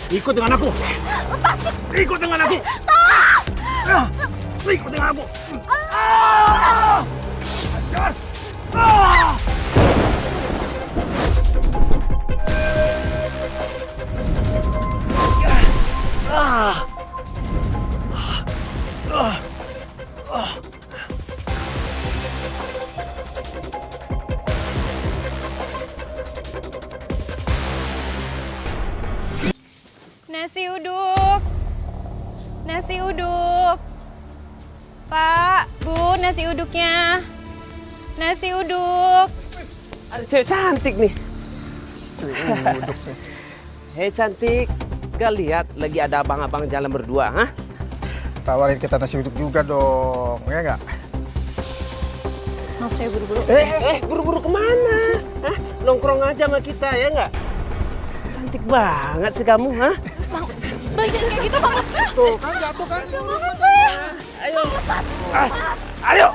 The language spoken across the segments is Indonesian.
Ikut dengan aku. Ikut dengan aku. Ikut dengan aku. Ajar. Nasi uduk. Nasi uduk. Pak, Bu, nasi uduknya. Nasi uduk. Ada cewek cantik nih. Hei cantik, gak lihat lagi ada abang-abang jalan berdua, hah? Tawarin kita nasi uduk juga dong, ya nggak? Maaf saya buru-buru. Buru-buru kemana? Hah? Nongkrong aja sama kita, ya nggak? Cantik banget sih kamu, hah? Bang, jangan kayak gitu, Bang. Tuh kan jatuh kan? Ayo. Ayo.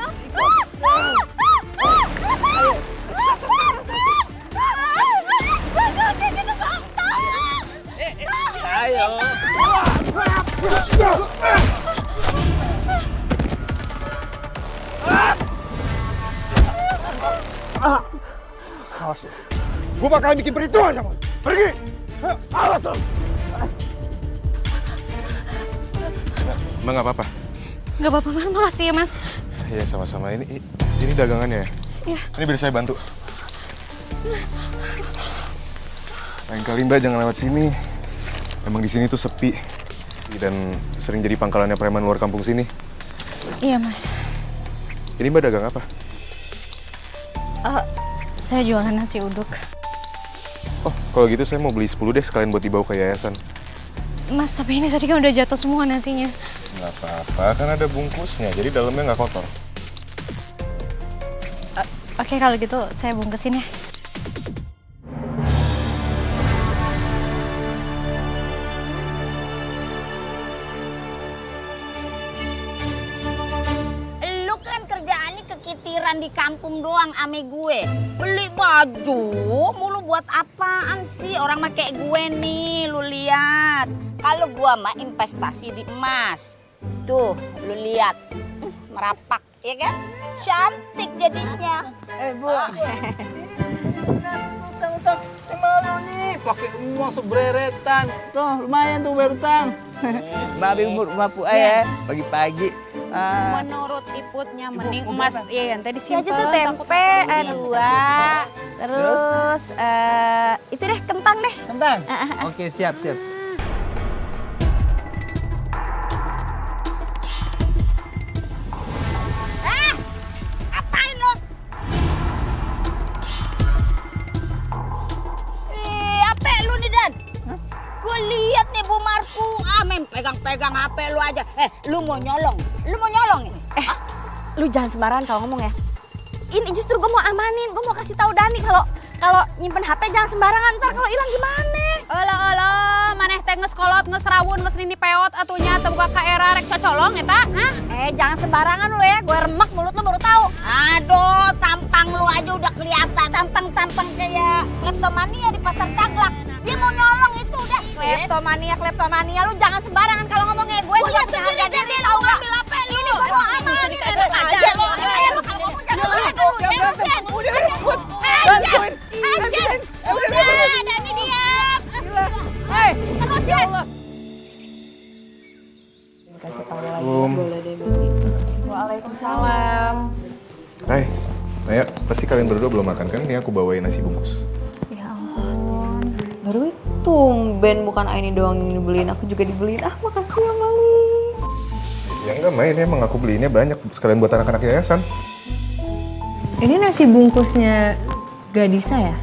Ayo. Awas lu. Gue bakalan bikin perhitungan sama lu. Pergi! Awas lu! Emang nggak apa-apa? Nggak apa-apa, Mas. Makasih ya, Mas. Iya sama-sama. Ini dagangannya ya? Iya. Ini biar saya bantu. Lain kali Mbak jangan lewat sini. Emang di sini tuh sepi dan sering jadi pangkalannya preman luar kampung sini. Iya, Mas. Ini Mbak dagang apa? Saya jualan nasi uduk. Oh, kalau gitu saya mau beli 10 deh sekalian buat dibawa ke yayasan. Mas, tapi ini tadi kan udah jatuh semua nasinya. Nggak apa-apa, kan ada bungkusnya, jadi dalamnya nggak kotor. Oke, kalau gitu saya bungkusin ya. Lu kan kerjaannya kekitiran di kampung doang ame gue. Beli baju mulu buat apaan sih? Orang mah kayak gue nih, lu lihat. Kalau gua mah investasi di emas. Tuh, lu lihat. Merapak, ya kan? Cantik jadinya. Bu. Utang-utang. Malu nih, pakai emas sebreretan. Tuh, lumayan tuh bayar utang. Babi umur bapu ya, pagi-pagi. Menurut iputnya mending emas. Iya, yang tadi Ini aja simpen. tuh tempe, dua, terus itu deh kentang deh. Kentang? Oke, siap. Apain lo? Apa lu nih Dan? Gue lihat nih Bu Marfu, main pegang-pegang HP lu aja. Lu mau nyolong? Nih? Lu jangan sembarangan kalau ngomong ya. Ini justru gue mau amanin, gue mau kasih tahu Dani kalau nyimpen HP jangan sembarangan, ntar kalau hilang gimana? Olo, maneh teh geus kolot, geus rawun, geus nini peot atunya teu buka ka era rek cocolong eta, hah? Jangan sembarangan lu ya, gue remek mulut lu baru tahu. Aduh, tampang lu aja udah kelihatan. Tampang kayak kleptomania di pasar Caglak. Dia mau nyolong itu udah. Kleptomania, lu jangan sembarangan kalau ngomongnya. Gue juga lihat punya sendiri harga dia diri mau tau nggak? ngambil apa lu? Ini baru aman. Ini aja lu. Ayo lu kalau ngomong jangan dulu. Bantuin. Udah, Dani diam. Terus ya. Waalaikumsalam. Hai, Naya, pasti kalian berdua belum makan kan? Ini aku bawain nasi bungkus. Ya ampun. Baru tumben bukan Aini doang yang dibeliin, aku juga dibeliin. Makasih ya Mali. Ya enggak, Maya, ini emang aku beliinnya banyak sekalian buat anak-anak yayasan. Ini nasi bungkusnya Gadisa ya?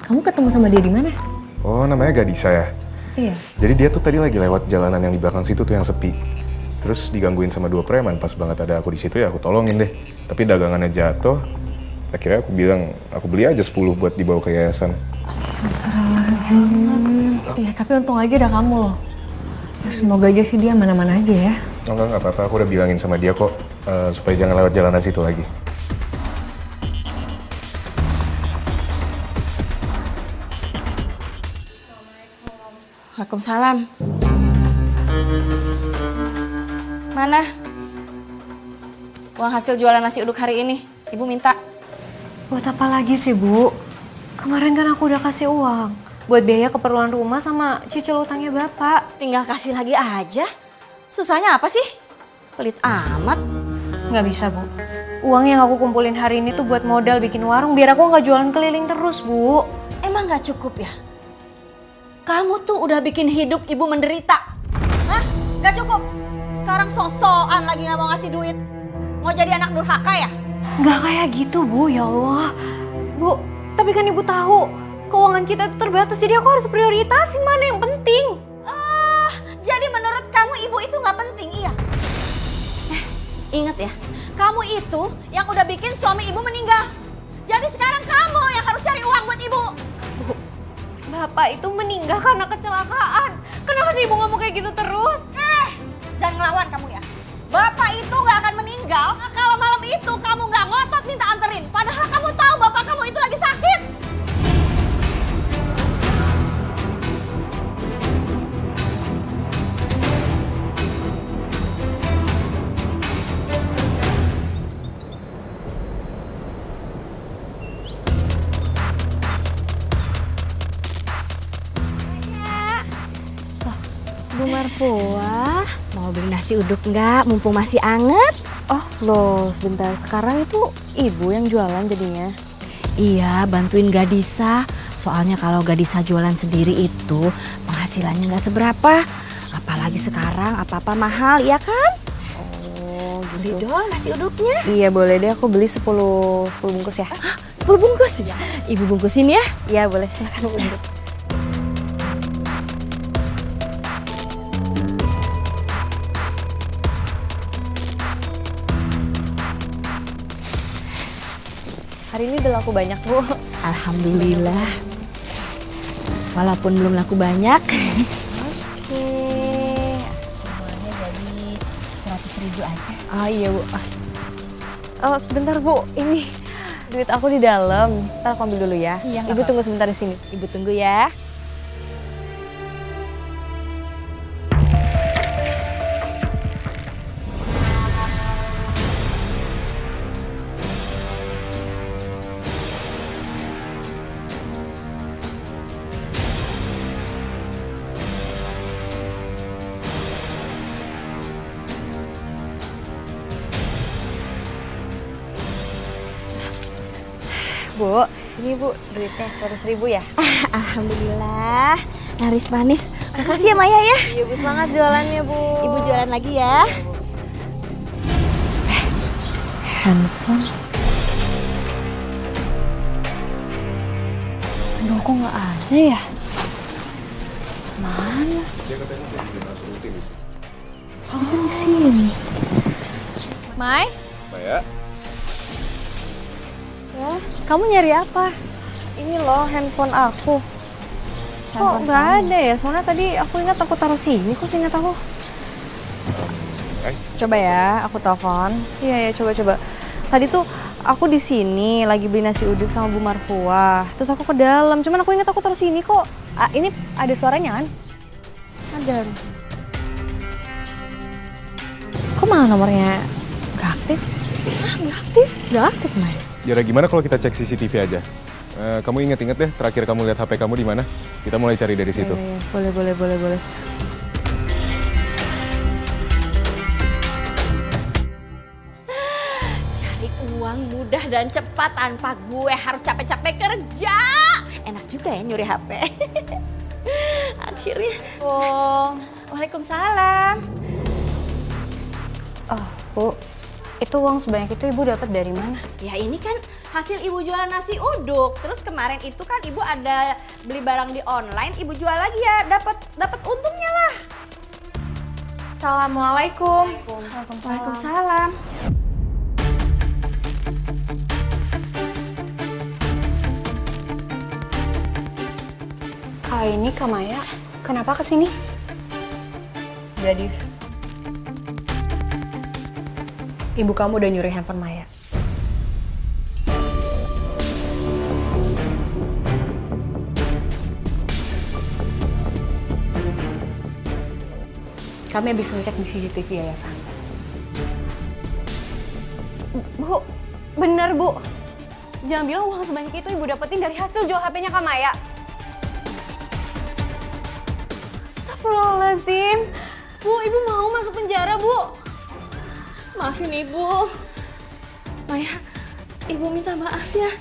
Kamu ketemu sama dia di mana? Oh, namanya Gadisa ya? Iya. Jadi dia tuh tadi lagi lewat jalanan yang di belakang situ tuh yang sepi. Terus digangguin sama dua preman, pas banget ada aku di situ ya aku tolongin deh. Tapi dagangannya jatuh. Akhirnya aku bilang, aku beli aja 10 buat dibawa ke yayasan. Iya, tapi untung aja ada kamu loh. Ya, semoga aja sih dia mana-mana aja ya. Oh, enggak apa-apa, aku udah bilangin sama dia kok supaya jangan lewat jalanan situ lagi. Waalaikumsalam. Mana uang hasil jualan nasi uduk hari ini? Ibu minta. Buat apa lagi sih, Bu? Kemarin kan aku udah kasih uang. Buat biaya keperluan rumah sama cicil utangnya Bapak. Tinggal kasih lagi aja. Susahnya apa sih? Pelit amat. Nggak bisa, Bu. Uang yang aku kumpulin hari ini tuh buat modal bikin warung biar aku nggak jualan keliling terus, Bu. Emang gak cukup ya? Kamu tuh udah bikin hidup ibu menderita. Hah? Gak cukup? Sekarang sok-sokan lagi gak mau ngasih duit. Mau jadi anak durhaka ya? Nggak kayak gitu, Bu. Ya Allah. Bu, tapi kan Ibu tahu keuangan kita itu terbatas, jadi aku harus prioritasin mana yang penting. Jadi menurut kamu ibu itu gak penting, iya? Ingat ya, kamu itu yang udah bikin suami ibu meninggal. Jadi sekarang kamu yang harus cari uang buat ibu. Bu, Bapak itu meninggal karena kecelakaan. Kenapa sih Ibu ngomong kayak gitu terus? Jangan ngelawan kamu ya. Bapak itu gak akan meninggal kalau malam itu kamu gak ngotot minta anterin. Padahal kamu tahu bapak kamu itu lagi sakit. Bu Marfua, Mau beli nasi uduk nggak? Mumpung masih anget. oh loh sebentar, sekarang itu ibu yang jualan jadinya? Iya, bantuin Gadisa. Soalnya kalau Gadisa jualan sendiri itu penghasilannya nggak seberapa. Apalagi sekarang apa-apa mahal, ya kan? Oh Beli gitu. dong nasi uduknya. Iya boleh deh, aku beli 10 bungkus ya. 10 bungkus ya? Ibu bungkusin ya. Iya boleh, silakan Bu. Hari ini udah laku banyak, Bu. Alhamdulillah. Walaupun belum laku banyak. Oke. Semuanya jadi 100.000 aja. Oh iya, Bu. Oh, sebentar, Bu. Ini duit aku di dalam. Ntar aku ambil dulu ya. Iya, Ibu tunggu sebentar di sini. Ibu tunggu ya. Bu, ini Bu, duitnya 100.000 ya? Alhamdulillah. Laris manis. Makasih ya Maya ya. Iya, Bu. Semangat jualannya, Bu. Ibu jualan lagi ya. Handphone. Aduh, kok nggak ada ya? Mana? Oh, di sini. Mai? Maya? Ya, kamu nyari apa? Ini loh handphone aku. Kok nggak ada ya? Soalnya tadi aku ingat aku taruh sini. Kok ingat aku? Coba ya, aku telepon. Iya ya, coba-coba. Tadi tuh aku di sini lagi beli nasi uduk sama Bu Marfua. Terus aku ke dalam. Cuman aku ingat aku taruh sini kok. Ini ada suaranya kan? Ada. Kok malah nomornya nggak aktif? Nggak aktif, Mai. Yaudah gimana kalau kita cek CCTV aja? Kamu inget-inget deh terakhir kamu lihat HP kamu di mana? Kita mulai cari dari situ. Iya, boleh. Cari uang mudah dan cepat tanpa gue harus capek-capek kerja. Enak juga ya nyuri HP. Akhirnya. Waalaikumsalam. Oh, Bu. Itu uang sebanyak itu Ibu dapat dari mana? Ya ini kan hasil ibu jualan nasi uduk. Terus kemarin itu kan ibu ada beli barang di online, ibu jual lagi ya, dapat untungnya lah. Assalamualaikum. Waalaikumsalam. Ini Kak Maya, kenapa kesini? Gadis. Ibu kamu udah nyuri handphone Maya. Kami habis ngecek di CCTV yayasan. Bu, bener Bu. Jangan bilang uang sebanyak itu Ibu dapetin dari hasil jual HP-nya Kak Maya. Astagfirullahaladzim. Bu, Ibu mau masuk penjara, Bu. Maafin Ibu. Maya, Ibu minta maaf ya.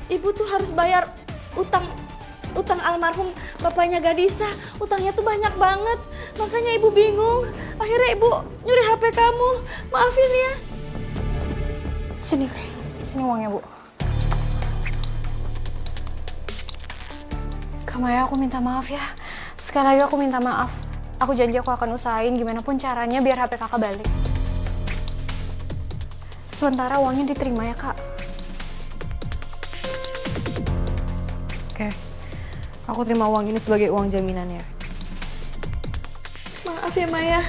Ibu tuh harus bayar utang almarhum bapaknya Gadisa. Utangnya tuh banyak banget. Makanya Ibu bingung. Akhirnya Ibu nyuri HP kamu. Maafin ya. Sini uangnya, Bu. Kak Maya, aku minta maaf ya. Sekali lagi aku minta maaf. Aku janji aku akan usahain gimana pun caranya biar HP kakak balik. Sementara uangnya diterima ya, Kak. Oke. Aku terima uang ini sebagai uang jaminannya. Maaf ya, Maya.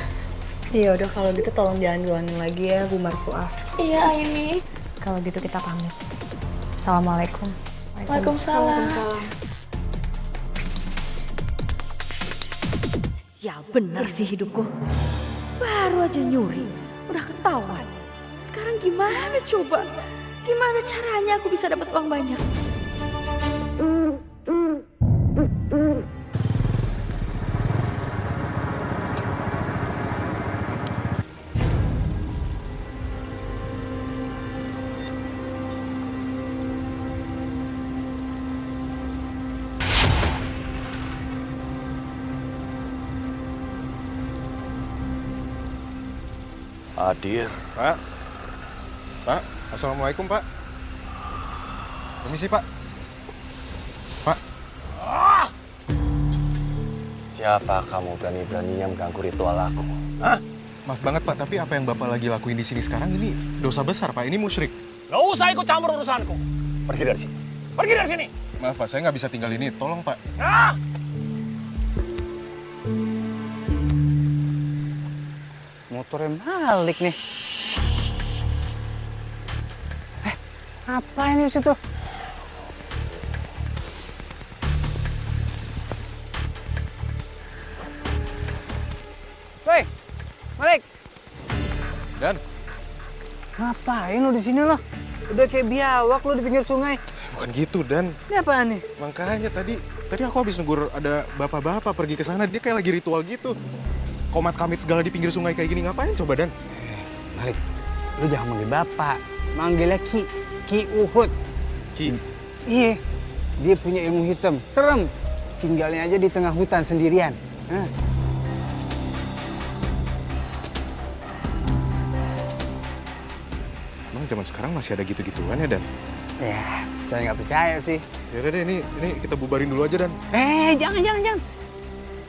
Ya udah kalau gitu tolong jangan diulangin lagi ya, Bu Marfuah. Iya, ini. Kalau gitu kita pamit. Assalamualaikum. Waalaikumsalam. Ya bener sih hidupku. Baru aja nyuri, udah ketahuan. Sekarang gimana coba? Gimana caranya aku bisa dapat uang banyak? Hadir. Pak. Pak, Assalamualaikum, Pak. Permisi, Pak. Pak. Siapa kamu berani-beraninya mengganggu ritual aku? Hah? Maaf banget, Pak, tapi apa yang Bapak lagi lakuin di sini sekarang ini dosa besar, Pak. Ini musyrik. Gak usah ikut campur urusanku. Pergi dari sini. Pergi dari sini. Maaf, Pak, saya nggak bisa tinggal ini. Tolong, Pak. Ah! Motornya Malik nih. Apa ini di situ? Woi, Malik. Dan? Ngapain lo di sini lo? Udah kayak biawak lo di pinggir sungai. Bukan gitu, Dan. Ini apaan nih? Makanya tadi aku habis negur ada bapak-bapak pergi ke sana. Dia kayak lagi ritual gitu. Komat kamit segala di pinggir sungai kayak gini. Ngapain coba, Dan? Malik, lu jangan manggil bapak. Manggilnya Ki. Ki Uhud. Ki? Iya, dia punya ilmu hitam. Serem. Tinggalnya aja di tengah hutan sendirian. Hah. Emang zaman sekarang masih ada gitu-gituan ya, Dan? Ya, saya nggak percaya sih. Yaudah deh, ini kita bubarin dulu aja, Dan. Jangan.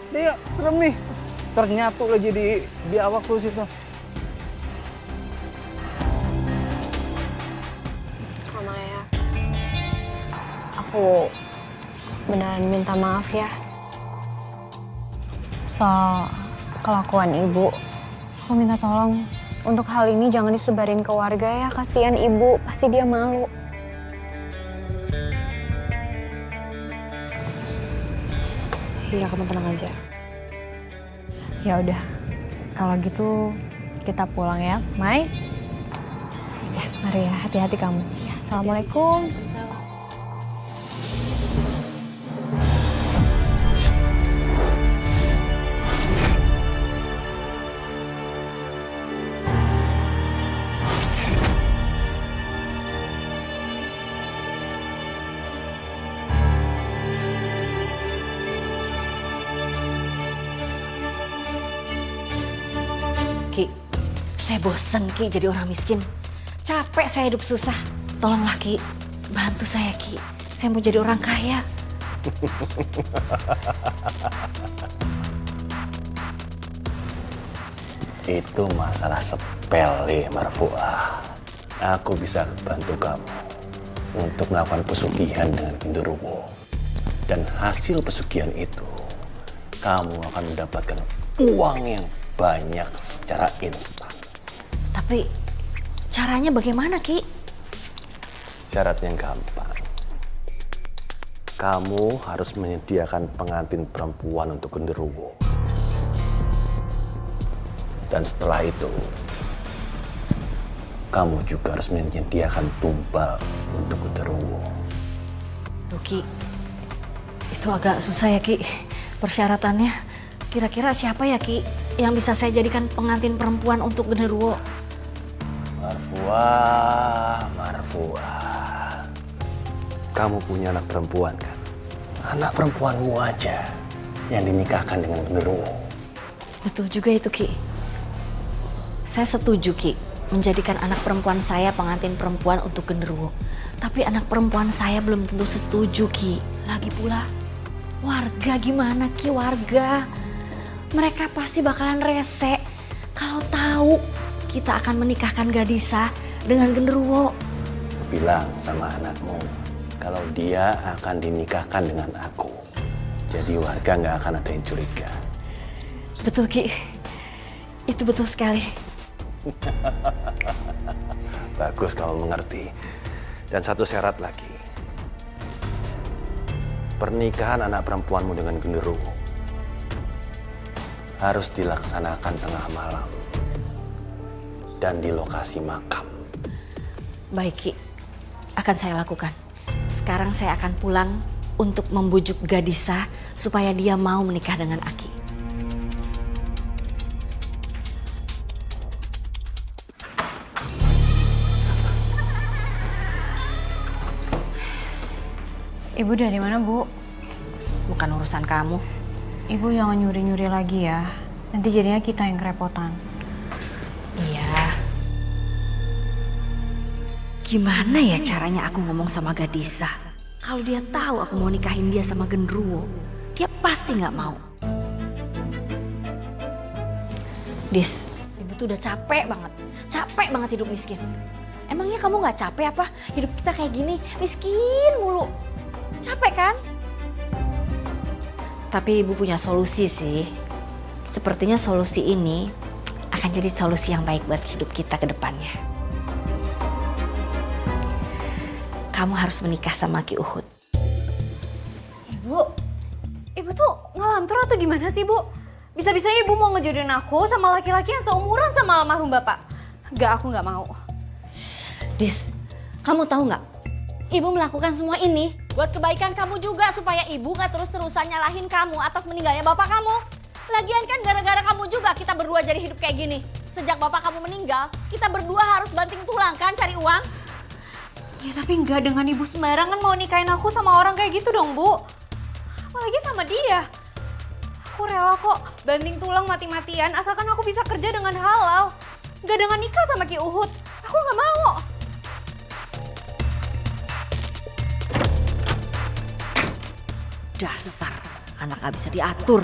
Deh, yuk, serem nih. Ternyata lo jadi biawak lu situ. Maya, aku beneran minta maaf ya soal kelakuan Ibu. Aku minta tolong untuk hal ini jangan disebarin ke warga ya. Kasihan Ibu, pasti dia malu. Iya, kamu tenang aja. Ya udah, kalau gitu kita pulang ya, Mai. Ya, mari ya, hati-hati kamu. Ya, Assalamualaikum. Ki, saya bosen Ki jadi orang miskin. Capek saya hidup susah. Tolonglah Ki, bantu saya Ki. Saya mau jadi orang kaya. Itu masalah sepele, Marfuah. Aku bisa bantu kamu untuk melakukan pesugihan dengan genderuwo. Dan hasil pesugihan itu, kamu akan mendapatkan uang yang banyak secara instan. Tapi caranya bagaimana Ki? Syaratnya gampang. Kamu harus menyediakan pengantin perempuan untuk genderuwo. Dan setelah itu, kamu juga harus menyediakan tumbal untuk genderuwo. Ki, itu agak susah ya Ki persyaratannya. Kira-kira siapa ya Ki yang bisa saya jadikan pengantin perempuan untuk genderuwo? Marfuah. Kamu punya anak perempuan kan? Anak perempuanmu aja yang dinikahkan dengan genderuwo. Betul juga itu Ki. Saya setuju Ki menjadikan anak perempuan saya pengantin perempuan untuk genderuwo. Tapi anak perempuan saya belum tentu setuju Ki. Lagi pula warga gimana Ki, warga? Mereka pasti bakalan rese kalau tahu kita akan menikahkan Gadisa dengan genderuwo. Bilang sama anakmu kalau dia akan dinikahkan dengan aku. Jadi warga nggak akan ada yang curiga. Betul Ki, itu betul sekali. Bagus kamu mengerti. Dan satu syarat lagi. Pernikahan anak perempuanmu dengan genderuwo harus dilaksanakan tengah malam dan di lokasi makam. Baik Ki, akan saya lakukan. Sekarang saya akan pulang untuk membujuk Gadisa supaya dia mau menikah dengan Aki. Ibu dari mana, Bu? Bukan urusan kamu. Ibu jangan nyuri-nyuri lagi ya. Nanti jadinya kita yang kerepotan. Iya. Gimana ya caranya aku ngomong sama Gadisa? Kalau dia tahu aku mau nikahin dia sama genderuwo, dia pasti nggak mau. Dis, ibu tuh udah capek banget hidup miskin. Emangnya kamu nggak capek apa hidup kita kayak gini, miskin mulu? Capek kan? Tapi ibu punya solusi sih. Sepertinya solusi ini akan jadi solusi yang baik buat hidup kita ke depannya. Kamu harus menikah sama Ki Uhud. Ibu tuh ngelantur atau gimana sih, Bu? Bisa-bisanya ibu mau ngejodohin aku sama laki-laki yang seumuran sama almarhum bapak. Enggak, aku nggak mau. Dis, kamu tahu nggak? Ibu melakukan semua ini buat kebaikan kamu juga supaya ibu nggak terus-terusan nyalahin kamu atas meninggalnya bapak kamu. Lagian kan gara-gara kamu juga kita berdua jadi hidup kayak gini. Sejak bapak kamu meninggal, kita berdua harus banting tulang kan cari uang. Ya tapi nggak dengan ibu sembarangan mau nikahin aku sama orang kayak gitu dong, Bu. Apalagi sama dia. Aku rela kok banting tulang mati-matian asalkan aku bisa kerja dengan halal. Nggak dengan nikah sama Ki Uhud. Aku nggak mau. Dasar anak gak bisa diatur.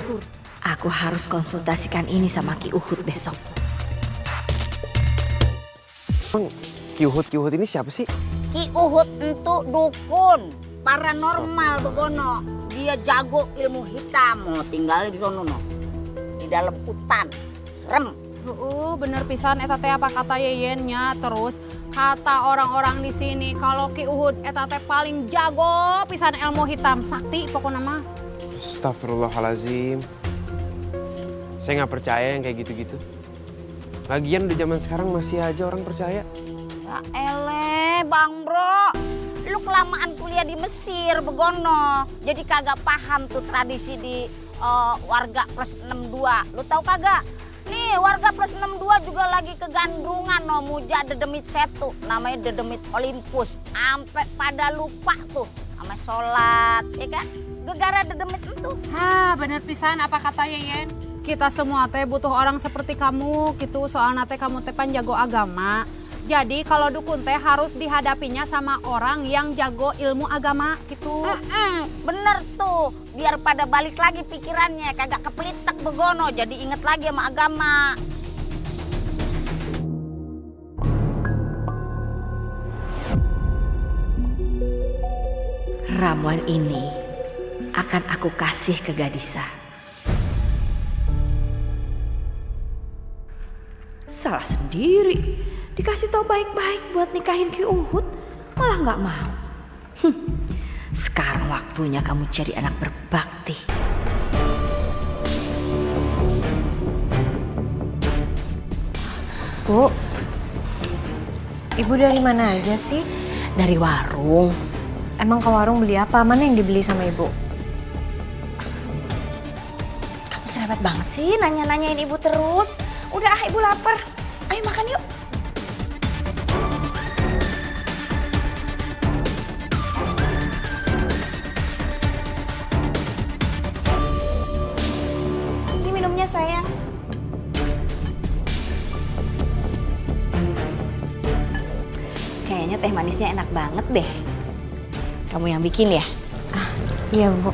Aku harus konsultasikan ini sama Ki Uhud besok. Ki Uhud ini siapa sih? Ki Uhud itu dukun paranormal begono. Dia jago ilmu hitam. Tinggal di sono no. Di dalam hutan. Serem. Bener pisan eta teh apa kata yeyennya. Terus kata orang-orang di sini kalau Ki Uhud eta teh paling jago pisan ilmu hitam, sakti pokoknya mah. Astagfirullahalazim. Saya nggak percaya yang kayak gitu-gitu. Lagian udah zaman sekarang masih aja orang percaya. Ya ele, Bang Bro. Lu kelamaan kuliah di Mesir begono. Jadi kagak paham tuh tradisi di warga plus 62. Lu tahu kagak? Nih warga plus 62 juga lagi kegandrungan no muja dedemit setu namanya dedemit Olympus sampai pada lupa tuh sama sholat ya kan gegara dedemit itu. Bener pisan apa kata yeyen. Kita semua teh butuh orang seperti kamu gitu soalnya teh kamu teh pan jago agama. Jadi kalau dukun teh harus dihadapinya sama orang yang jago ilmu agama gitu. Bener tuh biar pada balik lagi pikirannya kagak kepelitek begono jadi inget lagi sama agama. Ramuan ini akan aku kasih ke Gadisa. Salah sendiri. Dikasih tau baik-baik buat nikahin Ki Uhud, malah nggak mau. Sekarang waktunya kamu jadi anak berbakti. Bu, Ibu dari mana aja sih? Dari warung. Emang ke warung beli apa? Mana yang dibeli sama Ibu? Kamu cerewet banget sih nanya-nanyain ibu terus. Udah ibu lapar. Ayo makan yuk. Ini minumnya sayang. Kayaknya teh manisnya enak banget deh. Kamu yang bikin ya? Iya, Bu.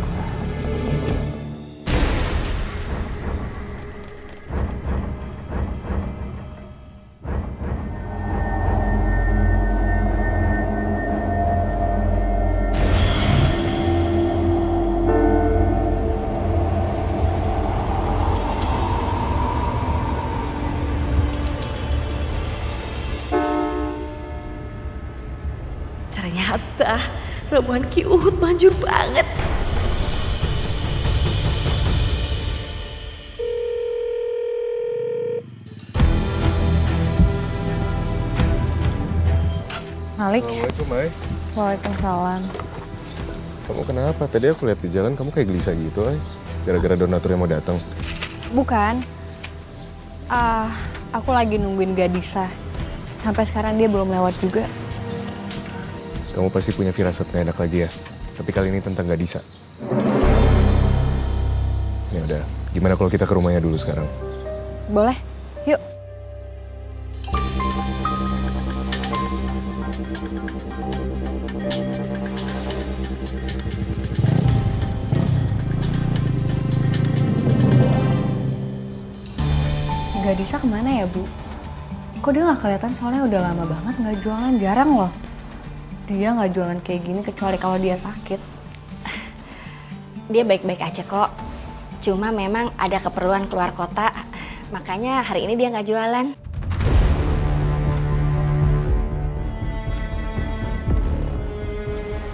Ternyata ramuan Ki Uhud manjur banget. Malik. Assalamualaikum, Mai. Waalaikumsalam. Kamu kenapa? Tadi aku lihat di jalan kamu kayak gelisah gitu, Ai. Gara-gara donatur yang mau datang. Bukan. Aku lagi nungguin Gadisa. Sampai sekarang dia belum lewat juga. Kamu pasti punya firasat gak enak lagi ya. Tapi kali ini tentang Gadisa. Ya udah, gimana kalau kita ke rumahnya dulu sekarang? Boleh? Yuk. Gadisa kemana ya, Bu? Kok dia nggak kelihatan? Soalnya udah lama banget nggak jualan, jarang loh. Dia nggak jualan kayak gini kecuali kalau dia sakit. Dia baik-baik aja kok. Cuma memang ada keperluan keluar kota. Makanya hari ini dia nggak jualan.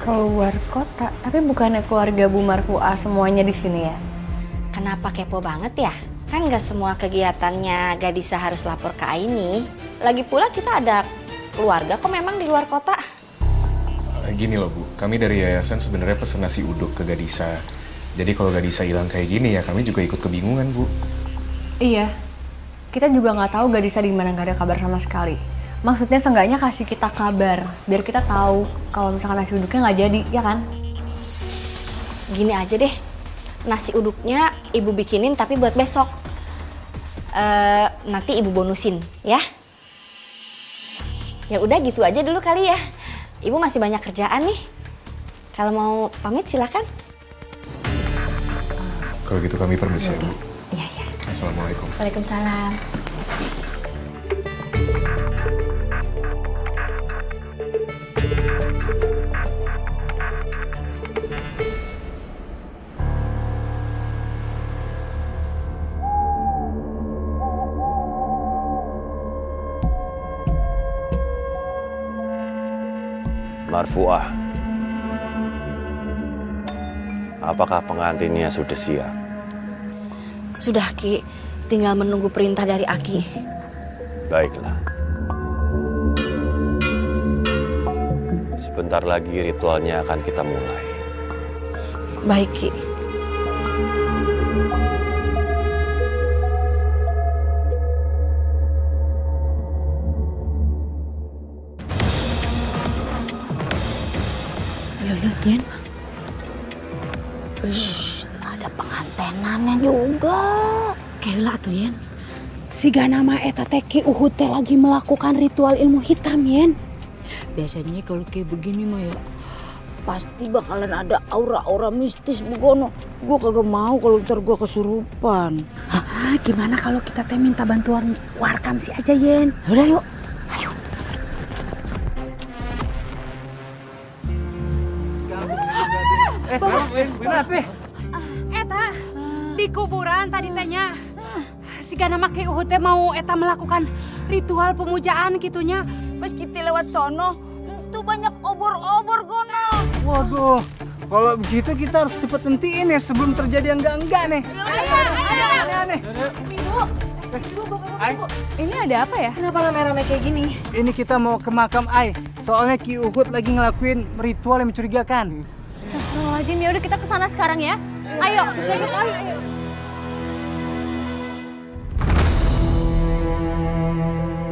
Keluar kota? Tapi bukannya keluarga Bu Marfuah semuanya di sini ya? Kenapa kepo banget ya? Kan nggak semua kegiatannya Gadisa harus lapor ke Aini. Lagi pula kita ada keluarga kok memang di luar kota. Gini loh, Bu. Kami dari yayasan sebenarnya pesen nasi uduk ke Gadisa. Jadi kalau Gadisa hilang kayak gini ya kami juga ikut kebingungan, Bu. Iya. Kita juga nggak tahu Gadisa di mana, nggak ada kabar sama sekali. Maksudnya seenggaknya kasih kita kabar biar kita tahu kalau misalkan nasi uduknya nggak jadi, ya kan? Gini aja deh. Nasi uduknya ibu bikinin tapi buat besok. Nanti ibu bonusin ya. Ya udah gitu aja dulu kali ya. Ibu masih banyak kerjaan nih. Kalau mau pamit silakan. Kalau gitu kami permisi ya, Bu. Iya, iya. Assalamualaikum. Waalaikumsalam. Marfuah, apakah pengantinnya sudah siap? Sudah Ki, tinggal menunggu perintah dari Aki. Baiklah. Sebentar lagi ritualnya akan kita mulai. Baik Ki. Yen. Ada pengantenannya juga. Kela tuh Yen. Siga nama eta teh Ki Uhud teh lagi melakukan ritual ilmu hitam Yen. Biasanya kalau kayak begini mah ya pasti bakalan ada aura-aura mistis begono. Gua kagak mau kalau ntar gua kesurupan. Gimana kalau kita teh minta bantuan Warkam si aja Yen. Udah yuk. Ayo. Kenapa? Eta di kuburan tadi tanya. Siga nama Ki Uhud teh mau eta melakukan ritual pemujaan gitunya. Pas kita lewat sono, tuh banyak obor-obor gono. Waduh, kalau begitu kita harus cepet hentiin ya sebelum terjadi yang enggak nih. Ibu, Ai, Ini ada apa ya? Kenapa rame-rame kayak gini? ini kita mau ke makam Ai. Soalnya Ki Uhud lagi ngelakuin ritual yang mencurigakan. Astagfirullahaladzim, ya udah kita ke sana sekarang ya. Ayo, ikut ayo.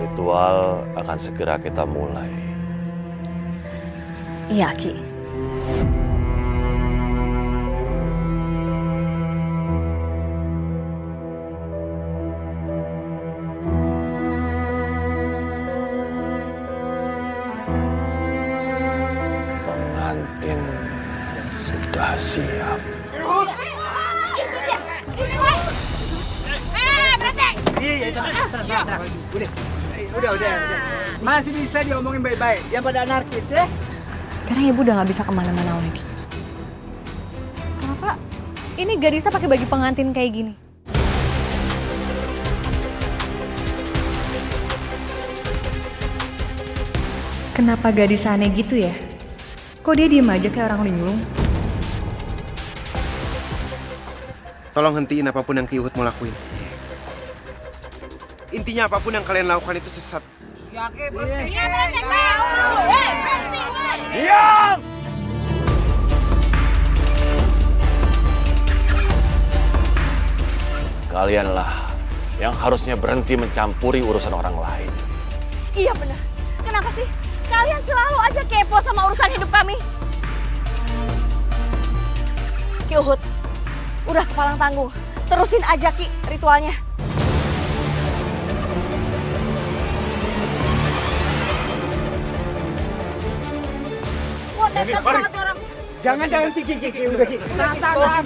Ritual akan segera kita mulai. Iya, Ki. Pengantin sudah siap. Iya, tenang. Udah. Masih bisa diomongin baik-baik. Yang pada anarkis ya. Sekarang ibu udah nggak bisa kemana-mana lagi. Kenapa? Ini Gadisa pakai baju pengantin kayak gini. Kenapa Gadisa aneh gitu ya? Kok dia diem aja kayak orang linglung? Tolong hentiin apapun yang Ki Uhud mau lakuin. Intinya apapun yang kalian lakukan itu sesat. Diam! Kalianlah yang harusnya berhenti mencampuri urusan orang lain. Iya benar. Kenapa sih kalian selalu aja kepo sama urusan hidup kami? Ki Uhud, udah kepalang tangguh. Terusin aja Ki ritualnya. Wah, dekat banget nih orang. Jangan Ki. Udah Ki.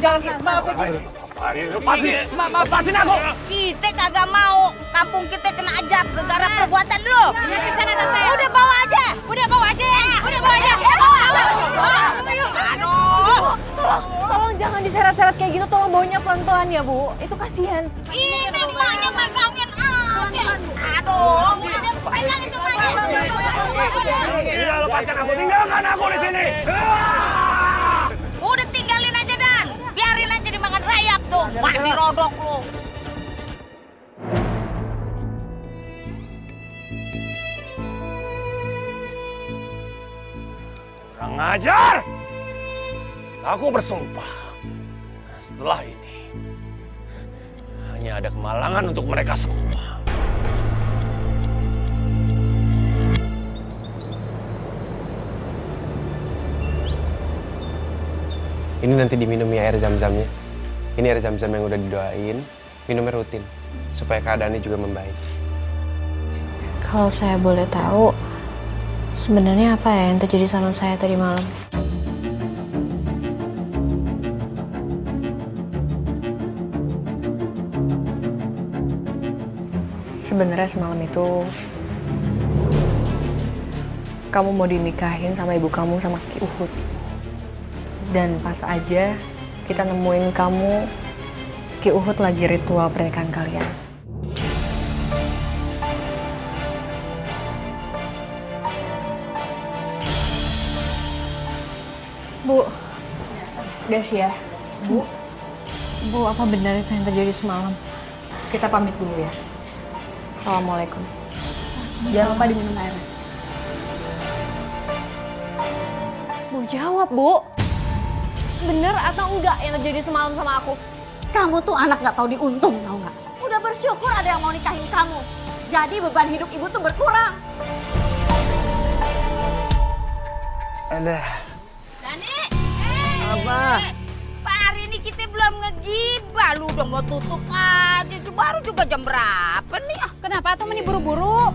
Jangan Ki. Maaf Ki. Lepasin aku! Kita kagak mau kampung kita kena ajab gara-gara perbuatan lu. Udah bawa aja. Aduh. Tolong jangan diseret-seret kayak gitu, tolong bawanya pelan-pelan ya Bu. Itu kasihan. Ini maknya megangin aja. Aduh, udah deh, pegang itu aja. Tidak, lepaskan aku, tinggalkan aku di sini! Udah tinggalin aja Dan. Biarin aja dimakan rayap tuh. Masih rodok lu. Kurang ajar! Aku bersumpah, setelah ini hanya ada kemalangan untuk mereka semua. Ini nanti diminum ya air zam-zamnya. Ini air zam-zam yang udah didoain, minumnya rutin supaya keadaannya juga membaik. Kalau saya boleh tahu, sebenarnya apa ya yang terjadi sama saya tadi malam? Sebenarnya semalam itu kamu mau dinikahin sama ibu kamu sama Ki Uhud. Dan pas aja kita nemuin kamu, Ki Uhud lagi ritual pernikahan kalian. Bu, Desya, Bu, apa benar itu yang terjadi semalam? Kita pamit dulu ya. Assalamualaikum. Jangan lupa diminum airnya. Bu, jawab, Bu. Bener atau enggak yang terjadi semalam sama aku? Kamu tuh anak nggak tahu diuntung, tahu nggak? Udah bersyukur ada yang mau nikahin kamu. Jadi beban hidup ibu tuh berkurang. Ada. Dani, Apa? Pak hari ini kita belum ngegibah. Lu udah mau tutup aja. Baru juga jam berapa nih? Kenapa tuh ini buru-buru?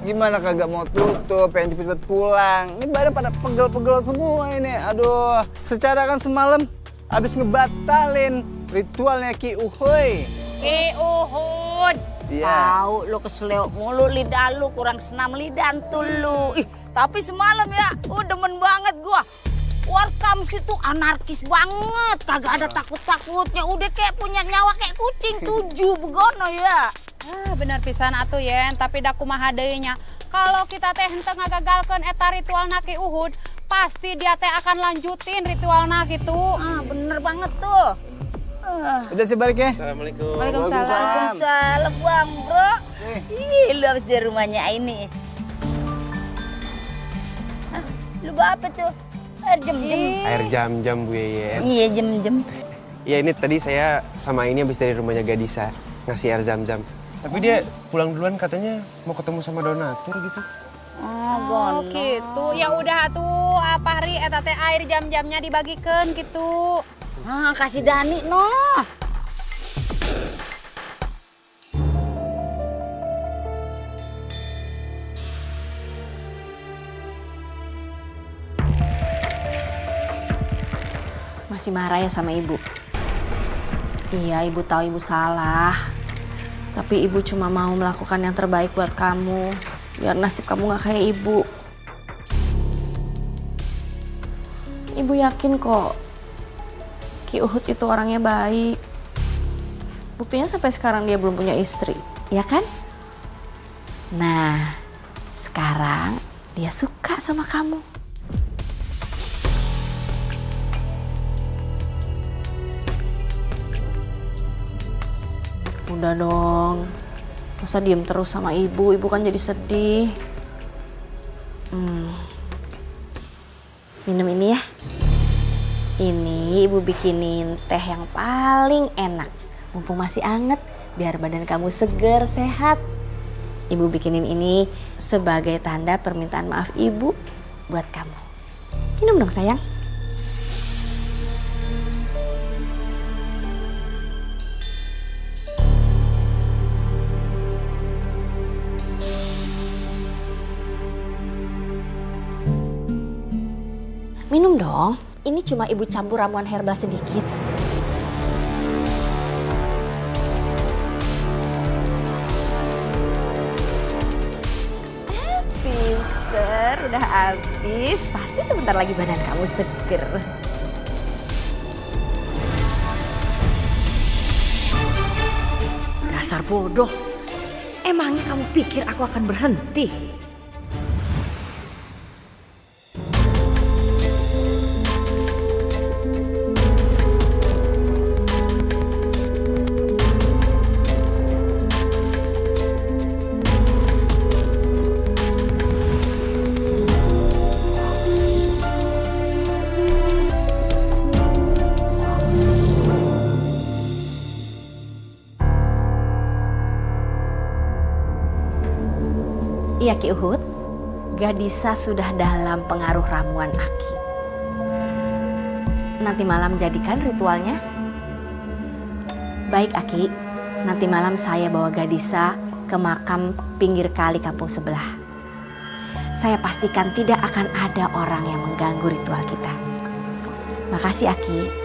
Gimana kagak mau tutup, pengen cepet-cepet pulang. Ini badan pada pegel-pegel semua ini. Aduh, secara kan semalam abis ngebatalin ritualnya Ki Uhud. Ki Uhud. Iya. Tahu lu keseleo mulu lidah lu kurang senam lidah tuh lu. Ih, tapi semalam ya, demen banget gua. Warkam situ anarkis banget, kagak ada takut-takutnya. Udah kayak punya nyawa kayak kucing 7 begono ya. Bener pisan atuh Yen, tapi da kumaha deui nya. Kalau kita teh henteu ngagagalkeun eta ritualna Ki Uhud, pasti dia teh akan lanjutin ritualna gitu. Bener banget tuh. Udah sih balik ya. Assalamualaikum. Waalaikumsalam Bang Bro. Ih, lu habis dari rumahnya ini. Hah, lu bawa apa tuh? Air jam-jam. Air jam-jam Bu Yeyen. Iya, jam-jam. Iya ini tadi saya sama ini habis dari rumahnya Gadisa ngasih air jam-jam. Tapi dia pulang duluan katanya mau ketemu sama donatur gitu. Oh gitu. Ya udah tuh apa hari eta teh air jam-jamnya dibagikeun gitu. Ah, kasih Dani noh. Masih marah ya sama ibu? Iya, ibu tahu ibu salah. Tapi ibu cuma mau melakukan yang terbaik buat kamu. Biar nasib kamu gak kayak ibu. Ibu yakin kok Ki Uhud itu orangnya baik. Buktinya sampai sekarang dia belum punya istri, ya kan? Nah, sekarang dia suka sama kamu. Udah dong, masa diem terus sama ibu kan jadi sedih. Minum ini ya. Ini ibu bikinin teh yang paling enak. Mumpung masih anget, biar badan kamu seger, sehat. Ibu bikinin ini sebagai tanda permintaan maaf ibu buat kamu. Minum dong sayang. Minum dong, ini cuma ibu campur ramuan herbal sedikit. Pinter, udah habis. Pasti sebentar lagi badan kamu seger. Dasar bodoh. Emangnya kamu pikir aku akan berhenti? Iya Ki Uhud, Gadisa sudah dalam pengaruh ramuan Aki. Nanti malam jadikan ritualnya. Baik Aki, nanti malam saya bawa Gadisa ke makam pinggir kali kampung sebelah. Saya pastikan tidak akan ada orang yang mengganggu ritual kita. Makasih Aki.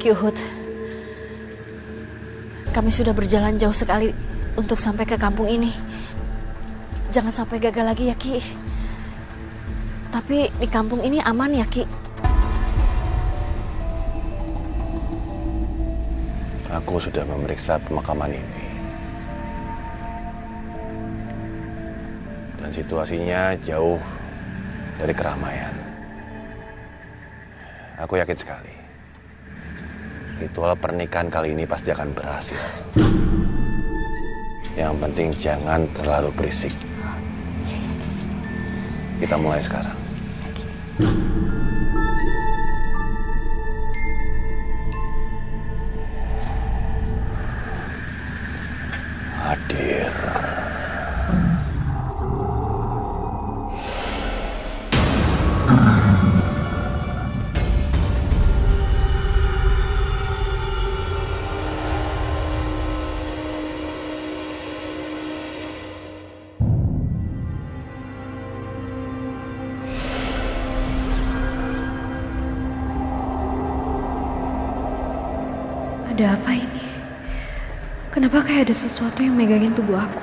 Ki Uhud, kami sudah berjalan jauh sekali untuk sampai ke kampung ini. Jangan sampai gagal lagi ya Ki. Tapi di kampung ini aman ya Ki? Aku sudah memeriksa pemakaman ini. Dan situasinya jauh dari keramaian. Aku yakin sekali. Ritual pernikahan kali ini pasti akan berhasil. Yang penting jangan terlalu berisik. Kita mulai sekarang. Hadir. Ada apa ini? Kenapa kayak ada sesuatu yang megangin tubuh aku?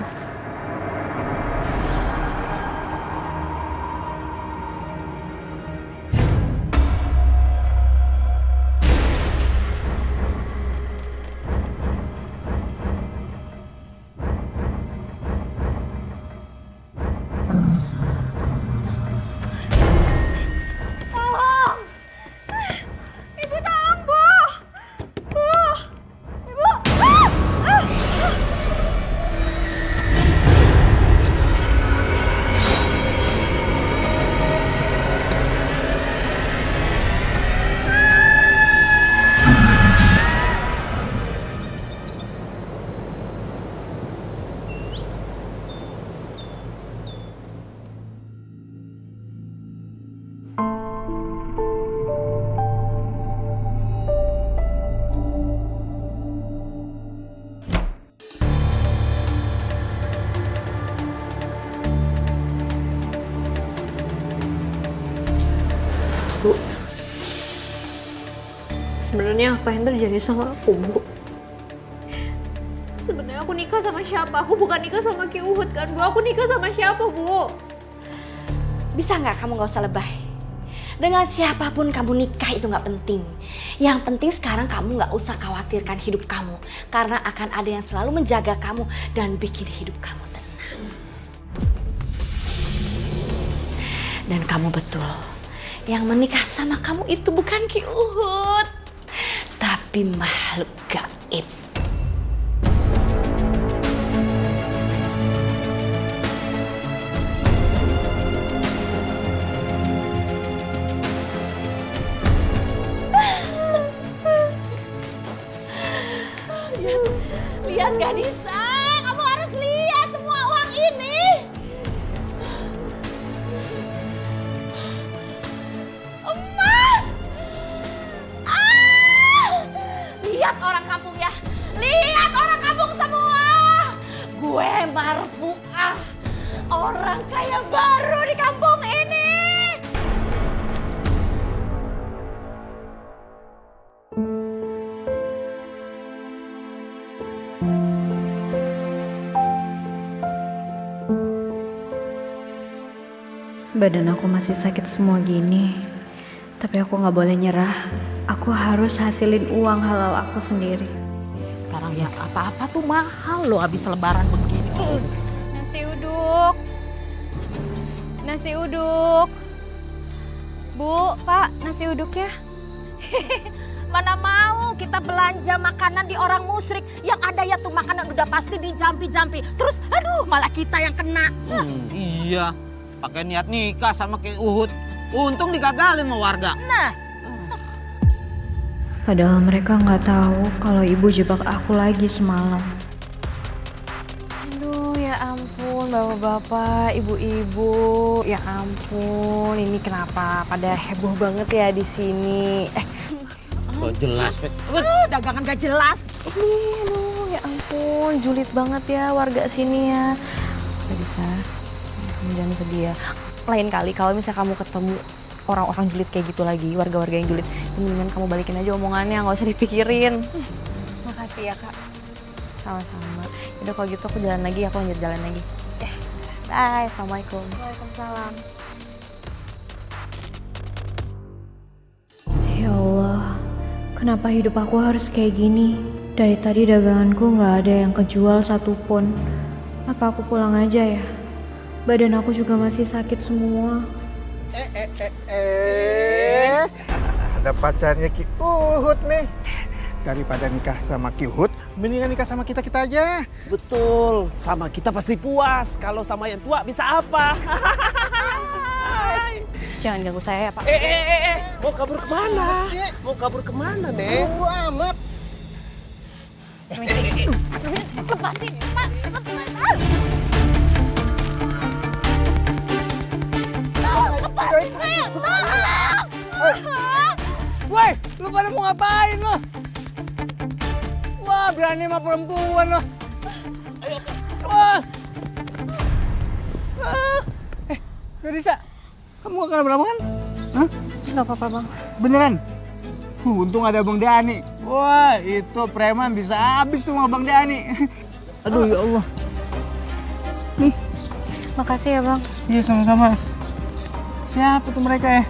Sebenarnya apa yang terjadi sama aku, Bu? Sebenarnya aku nikah sama siapa? Aku bukan nikah sama Ki Uhud kan, Bu. Aku nikah sama siapa, Bu? Bisa nggak kamu nggak usah lebay? Dengan siapapun kamu nikah itu nggak penting. Yang penting sekarang kamu nggak usah khawatirkan hidup kamu. Karena akan ada yang selalu menjaga kamu dan bikin hidup kamu tenang. Dan kamu betul, yang menikah sama kamu itu bukan Ki Uhud, tapi makhluk gaib. Lihat gak Nisa, kamu harus lihat semua uang ini. Emas! Lihat orang kampung ya, lihat orang kampung semua. Gue Marfuah, orang kaya baru di kampung ini. Badan aku masih sakit semua gini, tapi aku nggak boleh nyerah. Aku harus hasilin uang halal aku sendiri. Sekarang ya apa-apa tuh mahal loh habis lebaran begini. Nasi uduk. Nasi uduk. Bu, Pak, nasi uduk ya. Mana mau kita belanja makanan di orang musyrik. Yang ada ya tuh makanan udah pasti dijampi-jampi. Terus aduh malah kita yang kena. Iya, pakai niat nikah sama Ki Uhud. Untung digagalin sama warga. Nah, Padahal mereka nggak tahu kalau ibu jebak aku lagi semalam. Aduh, ya ampun, bapak-bapak, ibu-ibu, ya ampun, ini kenapa pada heboh banget ya di sini? Gak jelas, Pet. dagangan gak jelas. Aduh, ya ampun, julid banget ya warga sini ya. Gak bisa, kamu jangan sedih ya. Lain kali kalau misalnya kamu ketemu orang-orang julid kayak gitu lagi, warga-warga yang julid, mendingan kamu balikin aja omongannya, nggak usah dipikirin. Makasih ya kak. Sama-sama. Udah kalau gitu aku jalan lagi, aku lanjut jalan lagi. Bye, assalamualaikum. Waalaikumsalam. Ya Allah, kenapa hidup aku harus kayak gini? Dari tadi daganganku nggak ada yang kejual satupun. Apa aku pulang aja ya? Badan aku juga masih sakit semua. Ada pacarnya Ki Uhud nih. Daripada nikah sama Ki Uhud, mendingan nikah sama kita aja. Betul, sama kita pasti puas. Kalau sama yang tua bisa apa? Jangan ganggu saya ya Pak. Mau kabur kemana? Mau kabur kemana, Nek? Buru amat. Woi, lu pada mau ngapain lo? Wah, berani sama perempuan lo. Ayo, wah. Gak bisa. Kamu gak kenapa-napa kan? Hah? Nggak apa-apa bang. Beneran? Untung ada Bang Dani. Wah, itu preman bisa habis tuh sama Bang Dani. Aduh, ya Allah. Nih. Makasih ya bang. Iya, sama-sama. Siapa tuh mereka ya?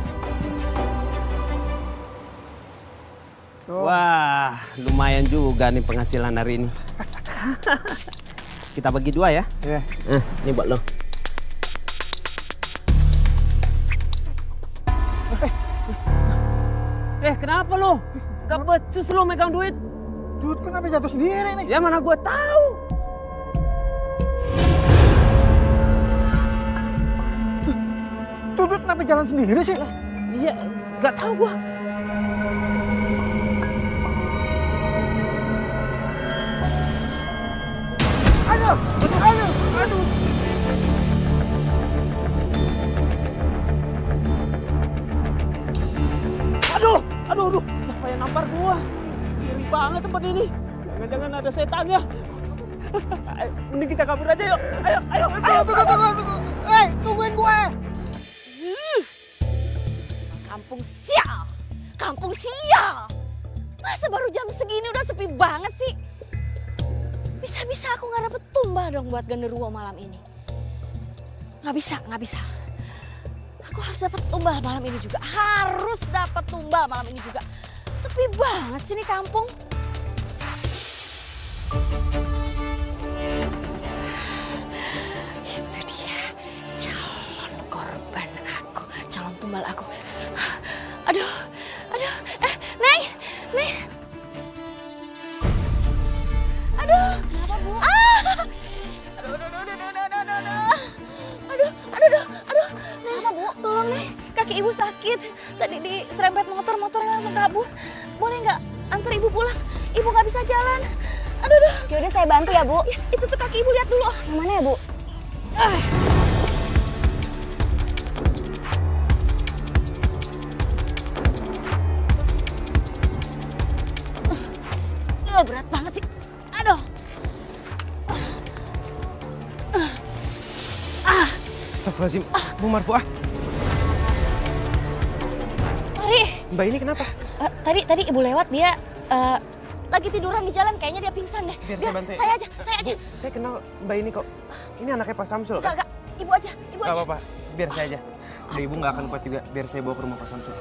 Wah, lumayan juga nih penghasilan hari ini. Kita bagi dua ya. Iya. Ini buat lo. Kenapa lo? Gak becus lo megang duit? Duit kenapa jatuh sendiri nih? Ya mana gua tahu. Tuh duit kenapa jalan sendiri sih? Iya, gak tahu gua. Aduh. Aduh, siapa yang nampar gua? Ngeri banget tempat ini. Jangan-jangan ada setan ya. Mending kita kabur aja yuk. Ayo. Tunggu. Tungguin gue. Kampung sial! Kampung sial! Masa baru jam segini udah sepi banget sih? Bisa-bisa aku nggak dapet tumbal dong buat genderuwo malam ini. Nggak bisa. Aku harus dapat tumbal malam ini juga. Harus dapat tumbal malam ini juga. Sepi banget sih ini kampung. Itu dia calon korban aku, calon tumbal aku. Aduh, Neng. Aduh. Kenapa, Bu? Aduh. Kenapa, Bu? Tolong, Neng. Kaki ibu sakit. Tadi diserempet motornya langsung kabur. Boleh nggak antar ibu pulang? Ibu nggak bisa jalan. Aduh. Yaudah saya bantu ya, Bu. Ya, itu tuh kaki ibu, lihat dulu. Yang mana ya, Bu? Berat banget sih. Aduh. Astagfirullahaladzim, Bu Marfuah. Mari. Mbak ini kenapa? Tadi ibu lewat, dia lagi tiduran di jalan, kayaknya dia pingsan deh. Biar saya bantu ya. Saya aja. Bu, saya kenal Mbak ini kok. Ini anaknya Pak Samsul kan? Enggak, ibu aja. Gak apa-apa, biar saya aja. Udah ibu gak akan kuat juga, biar saya bawa ke rumah Pak Samsul.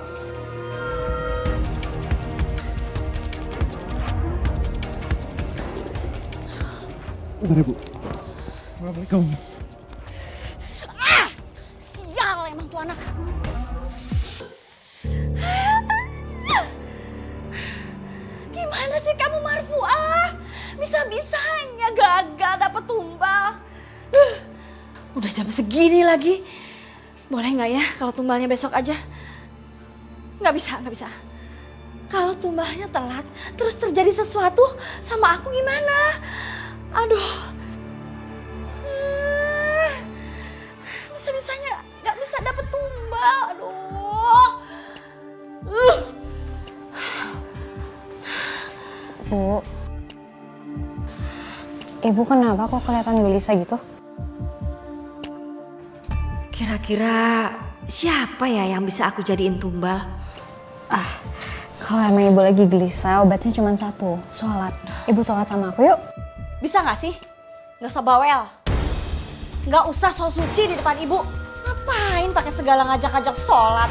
Bentar, Bu. Assalamualaikum. Sial emang tuh anak. Gimana sih kamu, Marfuah? Bisa-bisanya gagal dapet tumbal. Udah jam segini lagi. Boleh nggak ya kalau tumbalnya besok aja? Nggak bisa. Kalau tumbalnya telat, terus terjadi sesuatu sama aku gimana? Aduh. Bisa-bisanya nggak bisa dapet tumbal. Aduh. Bu, ibu kenapa kok kelihatan gelisah gitu? Kira-kira siapa ya yang bisa aku jadiin tumbal? Kalau emang ibu lagi gelisah, obatnya cuma satu, sholat. Ibu sholat sama aku yuk. Bisa nggak sih? Nggak usah bawel. Nggak usah so suci di depan ibu. Ngapain pakai segala ngajak-ngajak sholat?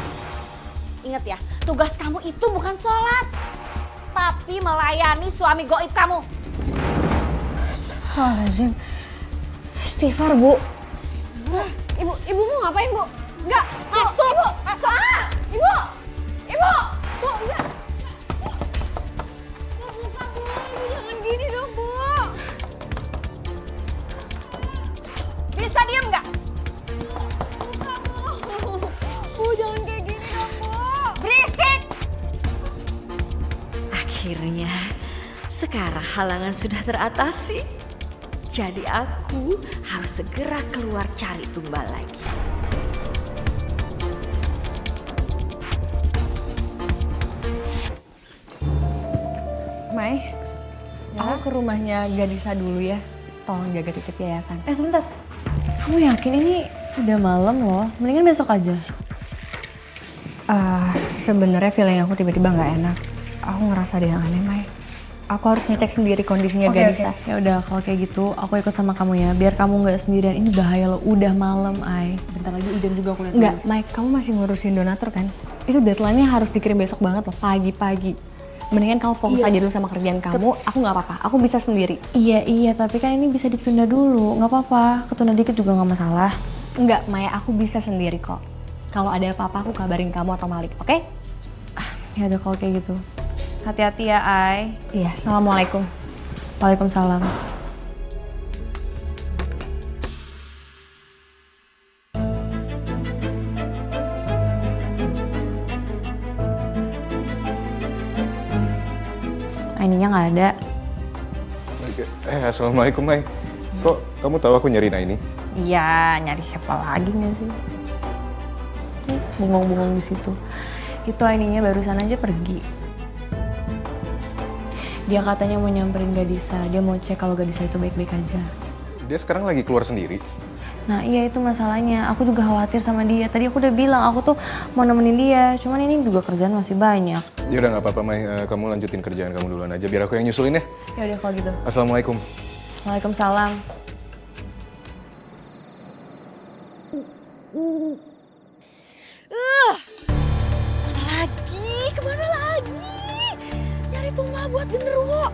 Ingat ya, tugas kamu itu bukan sholat, tapi melayani suami goib kamu. Lazim. Istighfar, Bu. Ibu mau ngapain, Bu? Enggak, Masuk, Bu. Masuk. Ibu! Bu, enggak. Bukan, Bu. Ibu jangan gini dong, Bu. Bisa diem nggak? Bukan, Bu. Bu, jangan kayak gini dong, Bu. Berisik. Akhirnya, sekarang halangan sudah teratasi. Jadi aku harus segera keluar cari tumbal lagi. Mai, aku ke rumahnya Gadisa dulu ya. Tolong jaga titip yayasan. Sebentar. Kamu yakin ini udah malam loh? Mendingan besok aja. Sebenarnya feeling aku tiba-tiba nggak enak. Aku ngerasa ada yang aneh, Mai. Aku harus ngecek sendiri kondisinya Gadisa. Ya udah, kalau kayak gitu aku ikut sama kamu ya. Biar kamu nggak sendirian. Ini bahaya loh. Udah malam, Ai. Bentar lagi hujan juga aku lihat. Enggak, Mike, kamu masih ngurusin donatur kan? Itu deadline-nya harus dikirim besok banget loh, pagi-pagi. Mendingan kamu fokus aja dulu sama kerjaan kamu. Aku nggak apa-apa, aku bisa sendiri. Iya, tapi kan ini bisa ditunda dulu. Nggak apa-apa, ketunda dikit juga nggak masalah. Enggak, Maya, aku bisa sendiri kok. Kalau ada apa-apa aku kabarin kamu atau Malik, oke? Ya udah kalau kayak gitu. Hati-hati ya, Ai. Iya, assalamualaikum. Waalaikumsalam. Ininya nggak ada. Assalamualaikum, Mai. Kok kamu tahu aku nyari Aini? Iya, nyari siapa lagi nggak sih? Bengong-bengong di situ. Itu Aininya barusan aja pergi. Dia katanya mau nyamperin Gadisa. Dia mau cek kalau Gadisa itu baik-baik aja. Dia sekarang lagi keluar sendiri. Nah iya itu masalahnya. Aku juga khawatir sama dia. Tadi aku udah bilang aku tuh mau nemenin dia. Cuman ini juga kerjaan masih banyak. Yaudah nggak apa-apa Mai, kamu lanjutin kerjaan kamu duluan aja biar aku yang nyusulin ya. Ya udah kalau gitu. Assalamualaikum. Waalaikumsalam. Kemana lagi? Nyari tumbal buat genderuwo.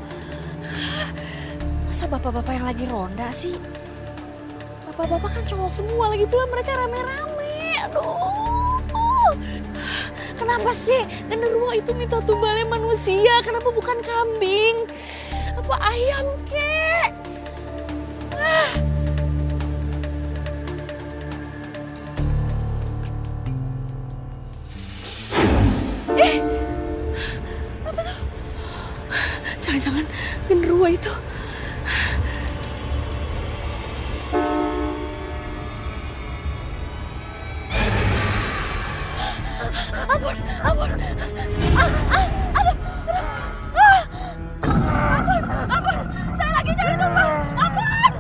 Masa bapak-bapak yang lagi ronda sih? Bapak-bapak kan cowok semua, lagi pula mereka rame-rame. Aduh. Kenapa sih genderuwo itu minta tumbalnya manusia? Kenapa bukan kambing? Apa ayam kek? Apa tuh? Jangan-jangan genderuwo itu. Ampun, ampun. Aduh. Ampun. Saya lagi cari tumbal. Ampun.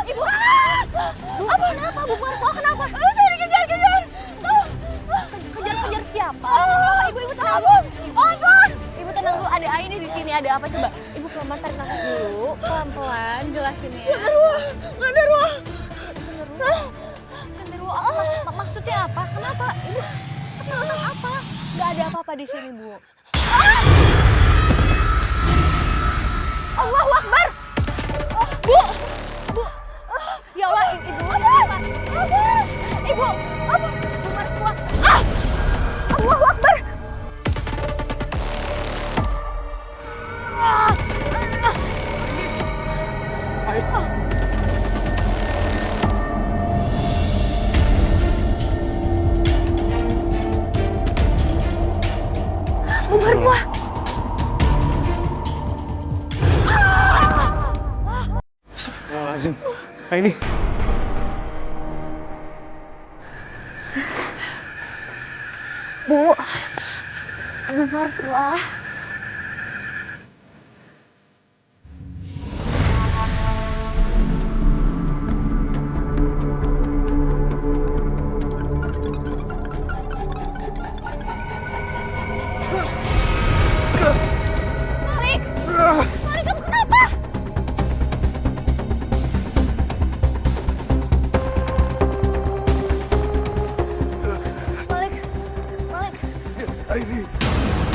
Ibu. Ampun, apa? Bu Marfo, kenapa? Saya dikejar-kejar. Kejar-kejar siapa? Ibu tenang. Ampun. Ibu tenang dulu, ada Aini di sini. Ada apa coba? Ibu pelan tarik nafas dulu, pelan-pelan jelasin ya. Genderuwo. Genderuwo apa? Maksudnya apa? Kenapa? Ibu tenang apa? Gak ada apa-apa di sini, Bu. Allahu Akbar. Bu. Ya Allah, Ibu. Ibu. Bu Marfo. Allahu Akbar. Bu Marfo. Astagfirullahaladzim. Ini. Bu Marfo. Malik, kamu kenapa? Malik. Ini. Malik.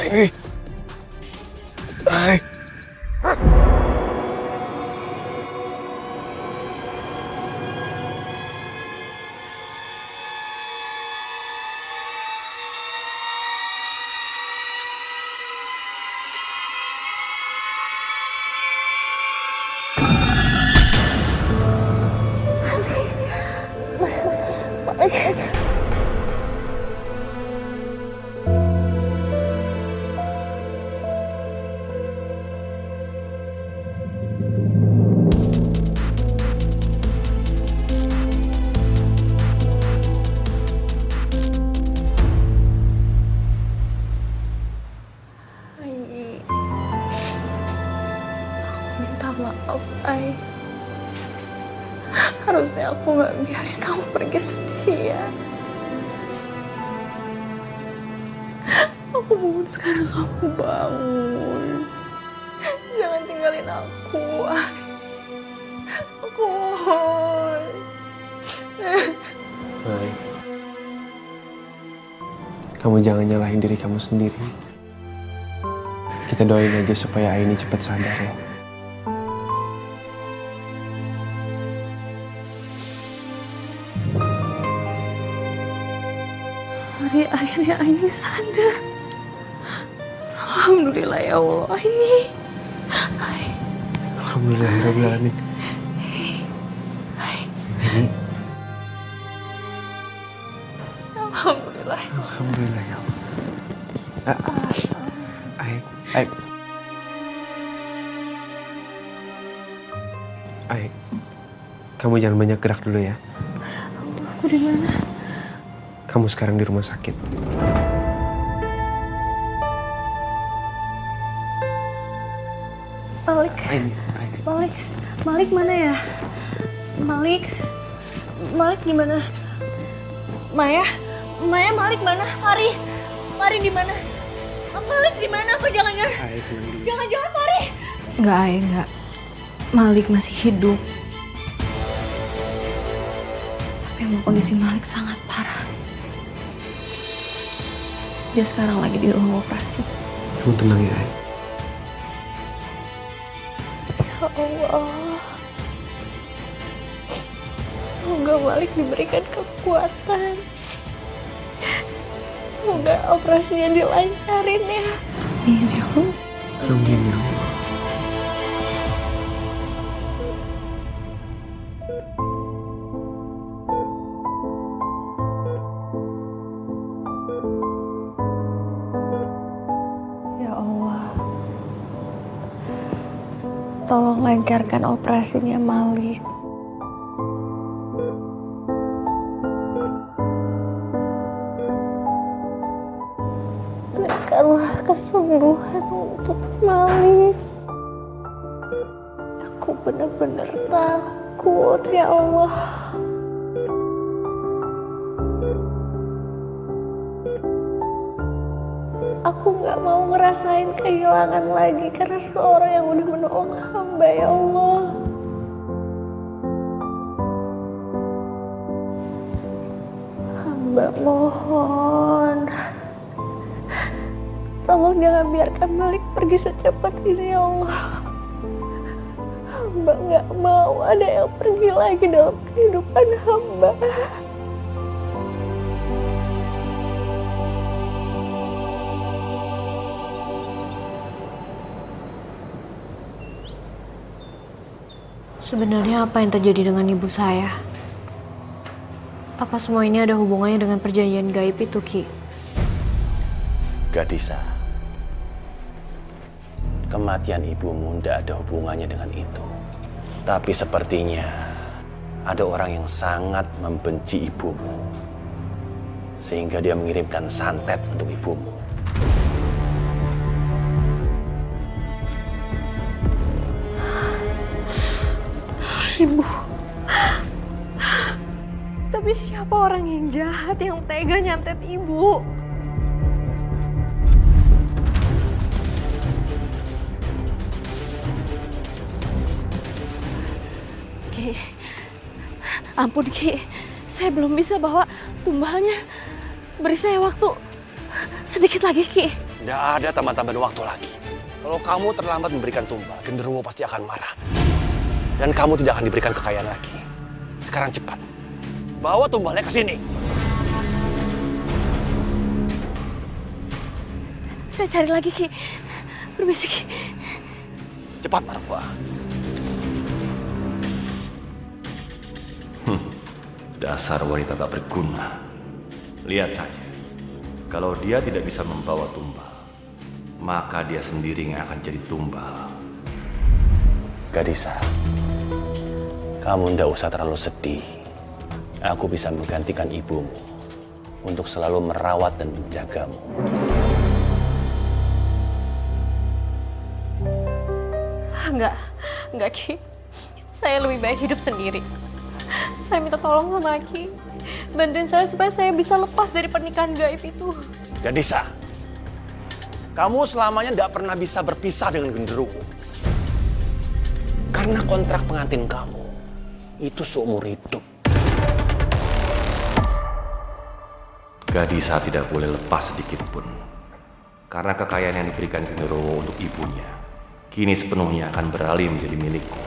Ini. Maaf, Ai. Harusnya aku gak biarin kamu pergi sendirian. Aku mohon sekarang kamu bangun. Jangan tinggalin aku, Ai. Aku mohon. Baik. Kamu jangan nyalahin diri kamu sendiri. Kita doain aja supaya Aini cepat sadar ya. Hari akhirnya Aini sadar. Alhamdulillah ya Allah, Aini. Alhamdulillahirrahmanirrahim. Aini. Alhamdulillah. Alhamdulillah ya Allah. Ai, kamu jangan banyak gerak dulu ya. Aku di mana? Kamu sekarang di rumah sakit. Malik. Malik mana ya? Malik gimana? Maya, Malik mana? Fari di mana? Malik di mana? Apa jangan-jangan? Jangan-jangan Fari? Enggak. Malik masih hidup. Tapi emang kondisi Malik sangat parah. Dia sekarang lagi di ruang operasi. Kamu tenang ya, Ai. Ya Allah. Semoga Malik diberikan kekuatan. Semoga operasinya dilancarin ya. Amin ya Allah. Amin ya Allah. Ya Allah. Tolong lancarkan operasinya Malik. Berikanlah kesembuhan untuk Malik. Aku benar-benar takut ya Allah. Aku gak mau ngerasain kehilangan lagi karena seorang yang udah menolong hamba ya Allah. Hamba mohon, tolong jangan biarkan Malik pergi secepat ini ya Allah. Hamba gak mau ada yang pergi lagi dalam kehidupan hamba. Sebenarnya apa yang terjadi dengan ibu saya? Apa semua ini ada hubungannya dengan perjanjian gaib itu, Ki? Gadisa, kematian ibumu tidak ada hubungannya dengan itu. Tapi sepertinya ada orang yang sangat membenci ibumu, sehingga dia mengirimkan santet untuk ibumu. Ibu. Tapi siapa orang yang jahat yang tega nyantet ibu? Ki, ampun Ki, saya belum bisa bawa tumbalnya. Beri saya waktu sedikit lagi Ki. Tidak ada tambahan-tambahan waktu lagi. Kalau kamu terlambat memberikan tumbal, genderuwo pasti akan marah. Dan kamu tidak akan diberikan kekayaan lagi. Sekarang cepat, bawa tumbalnya ke sini. Saya cari lagi Ki. Permisi Ki. Cepat, Marfa. Dasar wanita tak berguna. Lihat saja, kalau dia tidak bisa membawa tumbal, maka dia sendiri yang akan jadi tumbal. Gadisa, kamu tidak usah terlalu sedih. Aku bisa menggantikan ibumu untuk selalu merawat dan menjagamu. Enggak Ki. Saya lebih baik hidup sendiri. Saya minta tolong sama Ki. Bantuin saya supaya saya bisa lepas dari pernikahan gaib itu. Gadisa, kamu selamanya tidak pernah bisa berpisah dengan genderuwo. Karena kontrak pengantin kamu itu seumur hidup. Gadisa tidak boleh lepas sedikit pun. Karena kekayaan yang diberikan genderuwo untuk ibunya, kini sepenuhnya akan beralih menjadi milikku.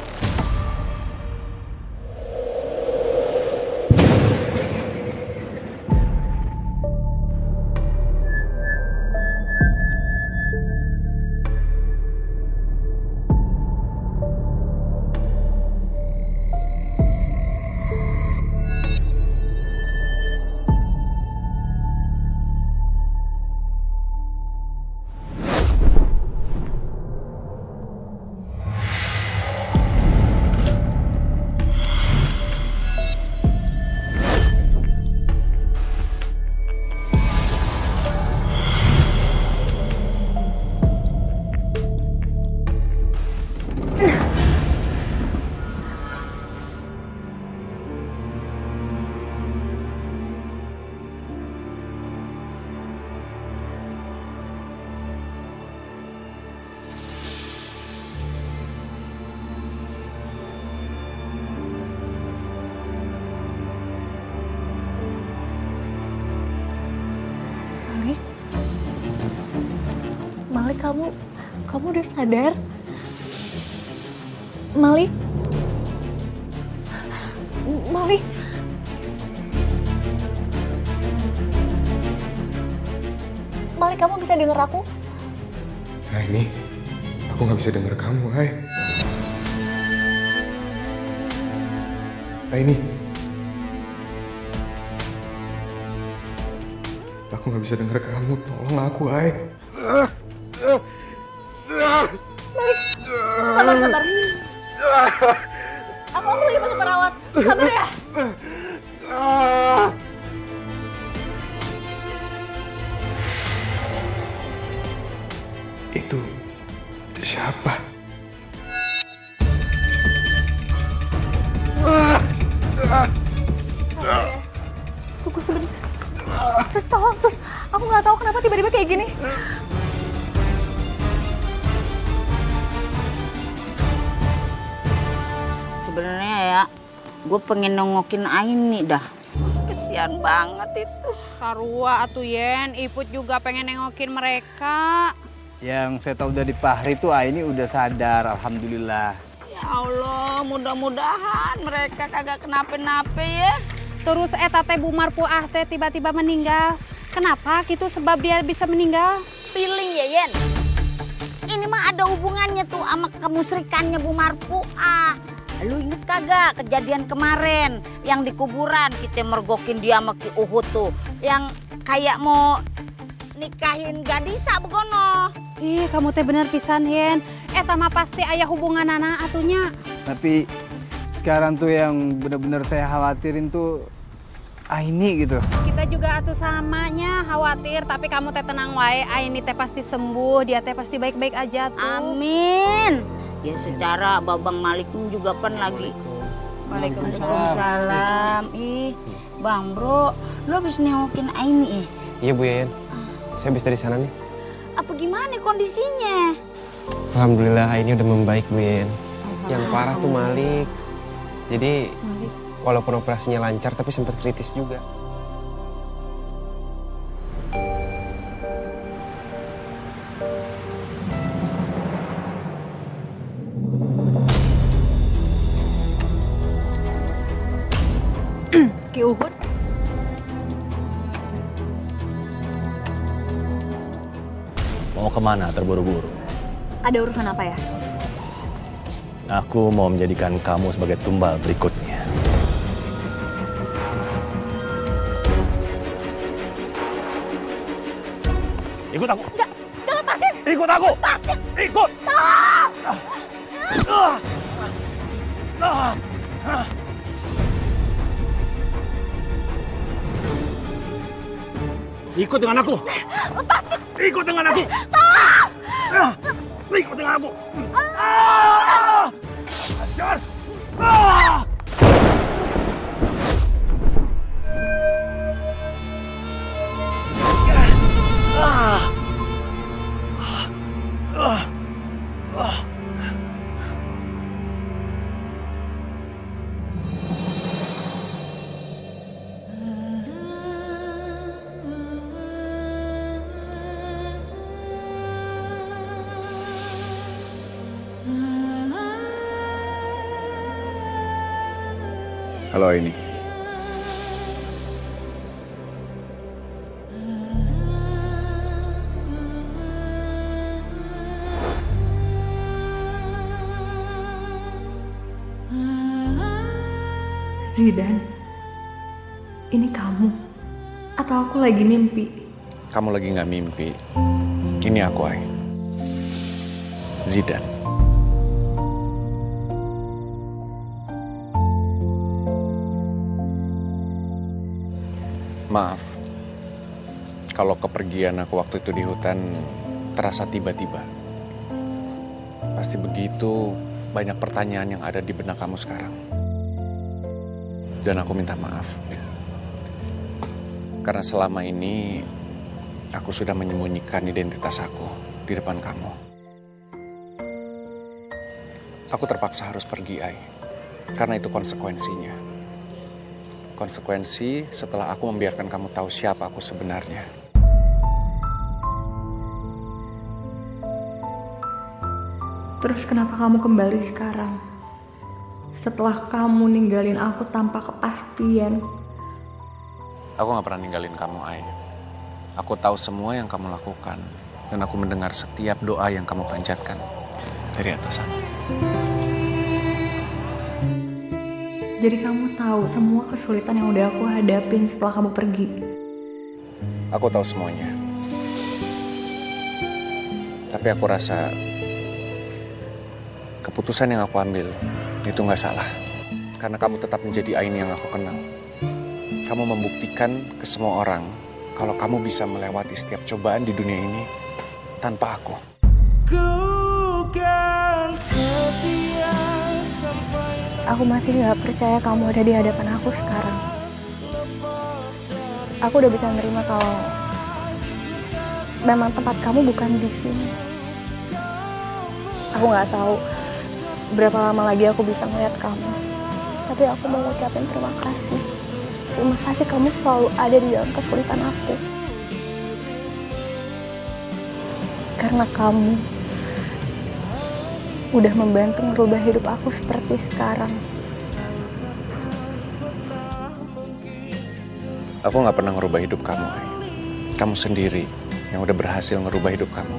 Malik, kamu udah sadar? Malik? Malik? Malik, kamu bisa denger aku? Nah ini, aku nggak bisa denger kamu, Hai. Nah ini, aku nggak bisa denger kamu. Tolong aku, Hai. Malik, sabar. Aku lagi masuk perawat. Sabar ya. Itu siapa? Tunggu sebentar. Sus, tolong, Sus. Aku nggak tahu kenapa tiba-tiba kayak gini. Sebenarnya ya, gue pengen nengokin Aini dah. Kesian banget itu. Sarua atuh Yen, Iput juga pengen nengokin mereka. Yang saya tahu dari Fahri tuh Aini udah sadar, alhamdulillah. Ya Allah, mudah-mudahan mereka kagak kenapa-napa ya. Terus teh Bu Marpuah teh tiba-tiba meninggal. Kenapa gitu sebab dia bisa meninggal? Feeling ya Yen. Ini mah ada hubungannya tuh sama kemusrikannya Bu Marpuah. Lu inget kagak kejadian kemarin yang di kuburan kita mergokin dia sama Ki Uhud tuh, yang kayak mau nikahin Gadisa begono. Ih, kamu teh bener pisan Yen. Eta mah pasti aya hubungan anak atunya. Tapi sekarang tuh yang benar-benar saya khawatirin tuh Aini gitu. Kita juga atuh samanya khawatir, tapi kamu teh tenang wae. Aini teh pasti sembuh, dia teh pasti baik-baik aja tuh. Amin. Ya secara Babang Malik juga kan lagi. Waalaikumsalam. Ih, Bang Bro, lu habis nengokin Aini Iya Bu Yen, saya habis dari sana nih. Apa gimana kondisinya? Alhamdulillah ini udah membaik Bu Yen. Yang parah tuh Malik. Jadi walaupun operasinya lancar tapi sempat kritis juga. Ki Uhud? Mau kemana terburu-buru? Ada urusan apa ya? Aku mau menjadikan kamu sebagai tumbal berikutnya. Ikut aku. Enggak lepasin. Ikut aku. Lepasin. Ikut. Ikut dengan aku. Lepasin. Ikut dengan aku. Ikut dengan aku. Ajar. Halo Aini. Zidan, ini kamu? Atau aku lagi mimpi? Kamu lagi nggak mimpi. Ini aku, Ai. Zidan. Maaf, kalau kepergian aku waktu itu di hutan terasa tiba-tiba. Pasti begitu banyak pertanyaan yang ada di benak kamu sekarang. Dan aku minta maaf. Karena selama ini aku sudah menyembunyikan identitas aku di depan kamu. Aku terpaksa harus pergi, Ai. Karena itu konsekuensinya. Konsekuensi setelah aku membiarkan kamu tahu siapa aku sebenarnya. Terus kenapa kamu kembali sekarang? Setelah kamu ninggalin aku tanpa kepastian. Aku gak pernah ninggalin kamu, Ai. Aku tahu semua yang kamu lakukan. Dan aku mendengar setiap doa yang kamu panjatkan dari atasan. Jadi kamu tahu semua kesulitan yang udah aku hadapin setelah kamu pergi. Aku tahu semuanya. Tapi aku rasa keputusan yang aku ambil itu gak salah. Karena kamu tetap menjadi Aini yang aku kenal. Kamu membuktikan ke semua orang kalau kamu bisa melewati setiap cobaan di dunia ini tanpa aku. Aku masih gak percaya kamu ada di hadapan aku sekarang. Aku udah bisa menerima kalau memang tempat kamu bukan di sini. Aku gak tahu berapa lama lagi aku bisa melihat kamu. Tapi aku mau ngucapin terima kasih. Terima kasih kamu selalu ada di dalam kesulitan aku. Karena kamu udah membantu merubah hidup aku seperti sekarang. Aku gak pernah ngerubah hidup kamu, Ai. Kamu sendiri yang udah berhasil ngerubah hidup kamu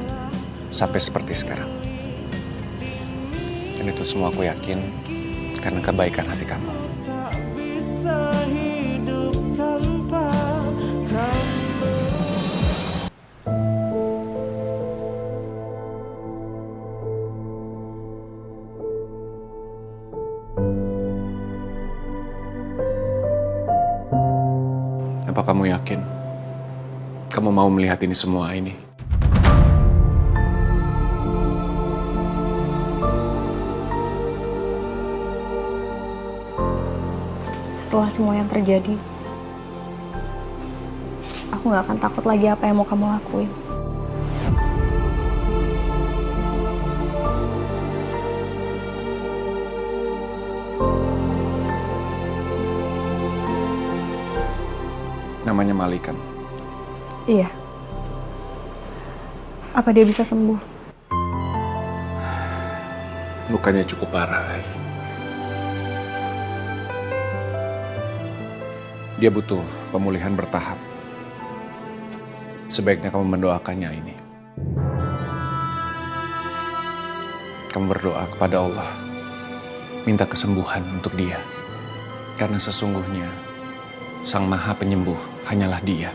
sampai seperti sekarang. Dan itu semua aku yakin karena kebaikan hati kamu. Apa kamu yakin? Kamu mau melihat ini semua, ini? Setelah semua yang terjadi, aku gak akan takut lagi apa yang mau kamu lakuin. Namanya Malik kan? Iya. Apa dia bisa sembuh? Lukanya cukup parah, Ai. Dia butuh pemulihan bertahap. Sebaiknya kamu mendoakannya ini. Kamu berdoa kepada Allah. Minta kesembuhan untuk dia. Karena sesungguhnya Sang Maha Penyembuh hanyalah Dia.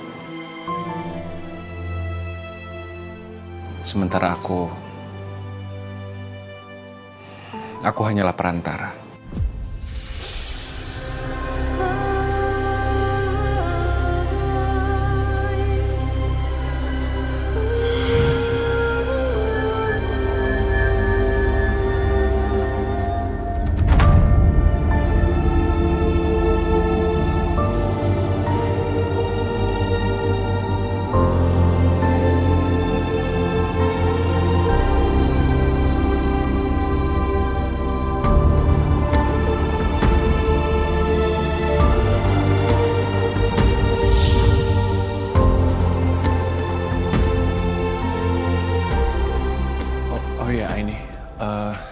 Sementara aku hanyalah perantara.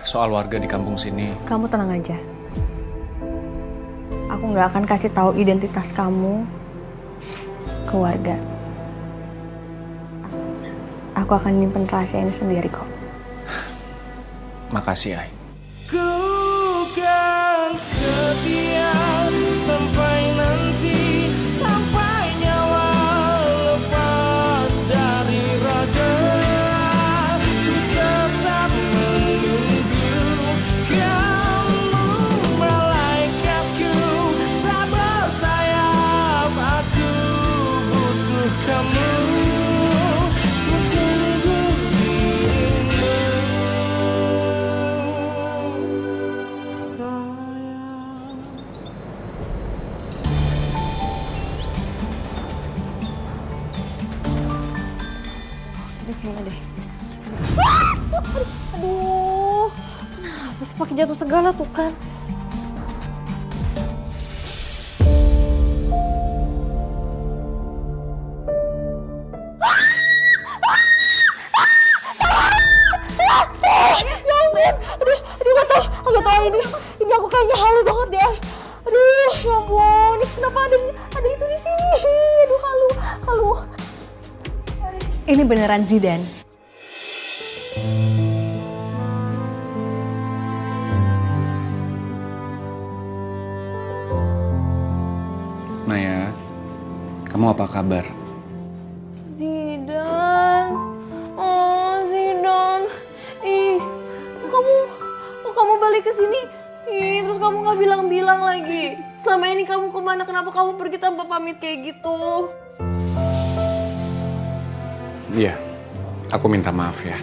Soal warga di kampung sini. Kamu tenang aja. Aku nggak akan kasih tahu identitas kamu ke warga. Aku akan nyimpen rahasia ini sendiri kok. Makasih, Ai. Ku kan setia sampai nanti, sampai nyawa lepas dari raga. Ku tetap menunggu kamu, malaikatku tak bersayap. Aku butuh kamu. Ku tunggu dirimu. Kayaknya deh. Aduh, kenapa sih pakai jatuh segala tuh kan? Ya ampun, Gak tau ini aku kayaknya halu banget deh. Aduh, ya ampun, ini kenapa ada itu di sini? Aduh, halu. Ini beneran Zidan. Naya, kamu apa kabar? Zidan. Oh, Zidan. Ih, kok kamu balik ke sini? Ih, terus kamu gak bilang-bilang lagi. Selama ini kamu kemana? Kenapa kamu pergi tanpa pamit kayak gitu? Iya, aku minta maaf ya.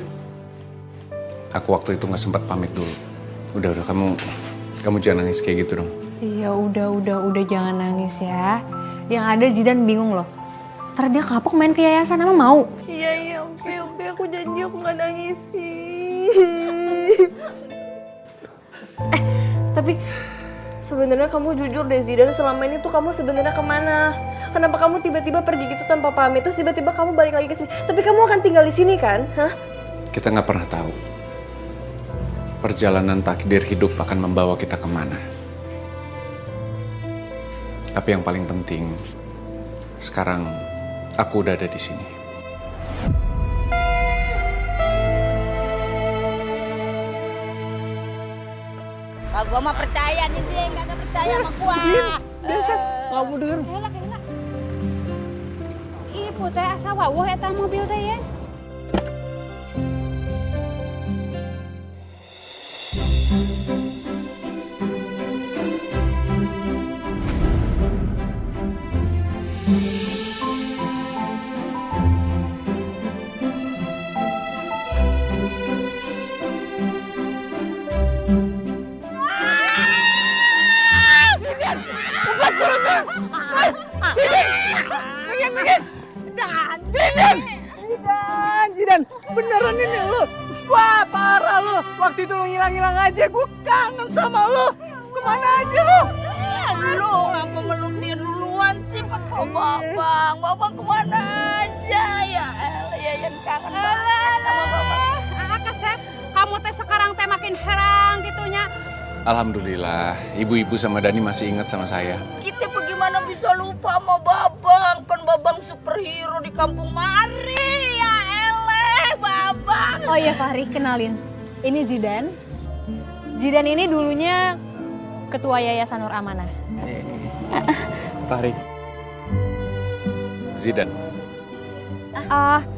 Aku waktu itu gak sempat pamit dulu. Udah, kamu jangan nangis kayak gitu dong. Iya udah jangan nangis ya. Yang ada Zidan bingung loh. Ntar dia kapok main ke yayasan, emang mau? Iya, oke, aku janji aku gak nangis. Tapi sebenarnya kamu jujur deh Zidan, selama ini tuh kamu sebenarnya kemana? Kenapa kamu tiba-tiba pergi gitu tanpa pamit, terus tiba-tiba kamu balik lagi ke sini? Tapi kamu akan tinggal di sini kan? Hah? Kita nggak pernah tahu perjalanan takdir hidup akan membawa kita kemana. Tapi yang paling penting, sekarang aku udah ada di sini. Kalau gua mah percaya nih dia, kagak percaya sama gua. Biasa, kamu denger. Ibu teh asa wawuh eta mobil teh ya. Zidan, beneran ini lo. Wah, parah lo. Waktu itu lo ngilang-ngilang aja, gue kangen sama lo. Kemana aja lo? Lu ngapa meluk dia duluan sih, Pak Babang? Babang kemana aja ya? Ya yang kangen banget sama Babang. Kasep, kamu teh sekarang teh makin herang gitunya. Alhamdulillah, ibu-ibu sama Dani masih ingat sama saya. Kita bagaimana bisa lupa sama Babang? Kan Babang superhero di kampung Mari. Ya eleh, Babang. Oh iya Fahri, kenalin. Ini Zidan. Zidan ini dulunya ketua Yayasan Nur Amanah. Fahri. Zidan.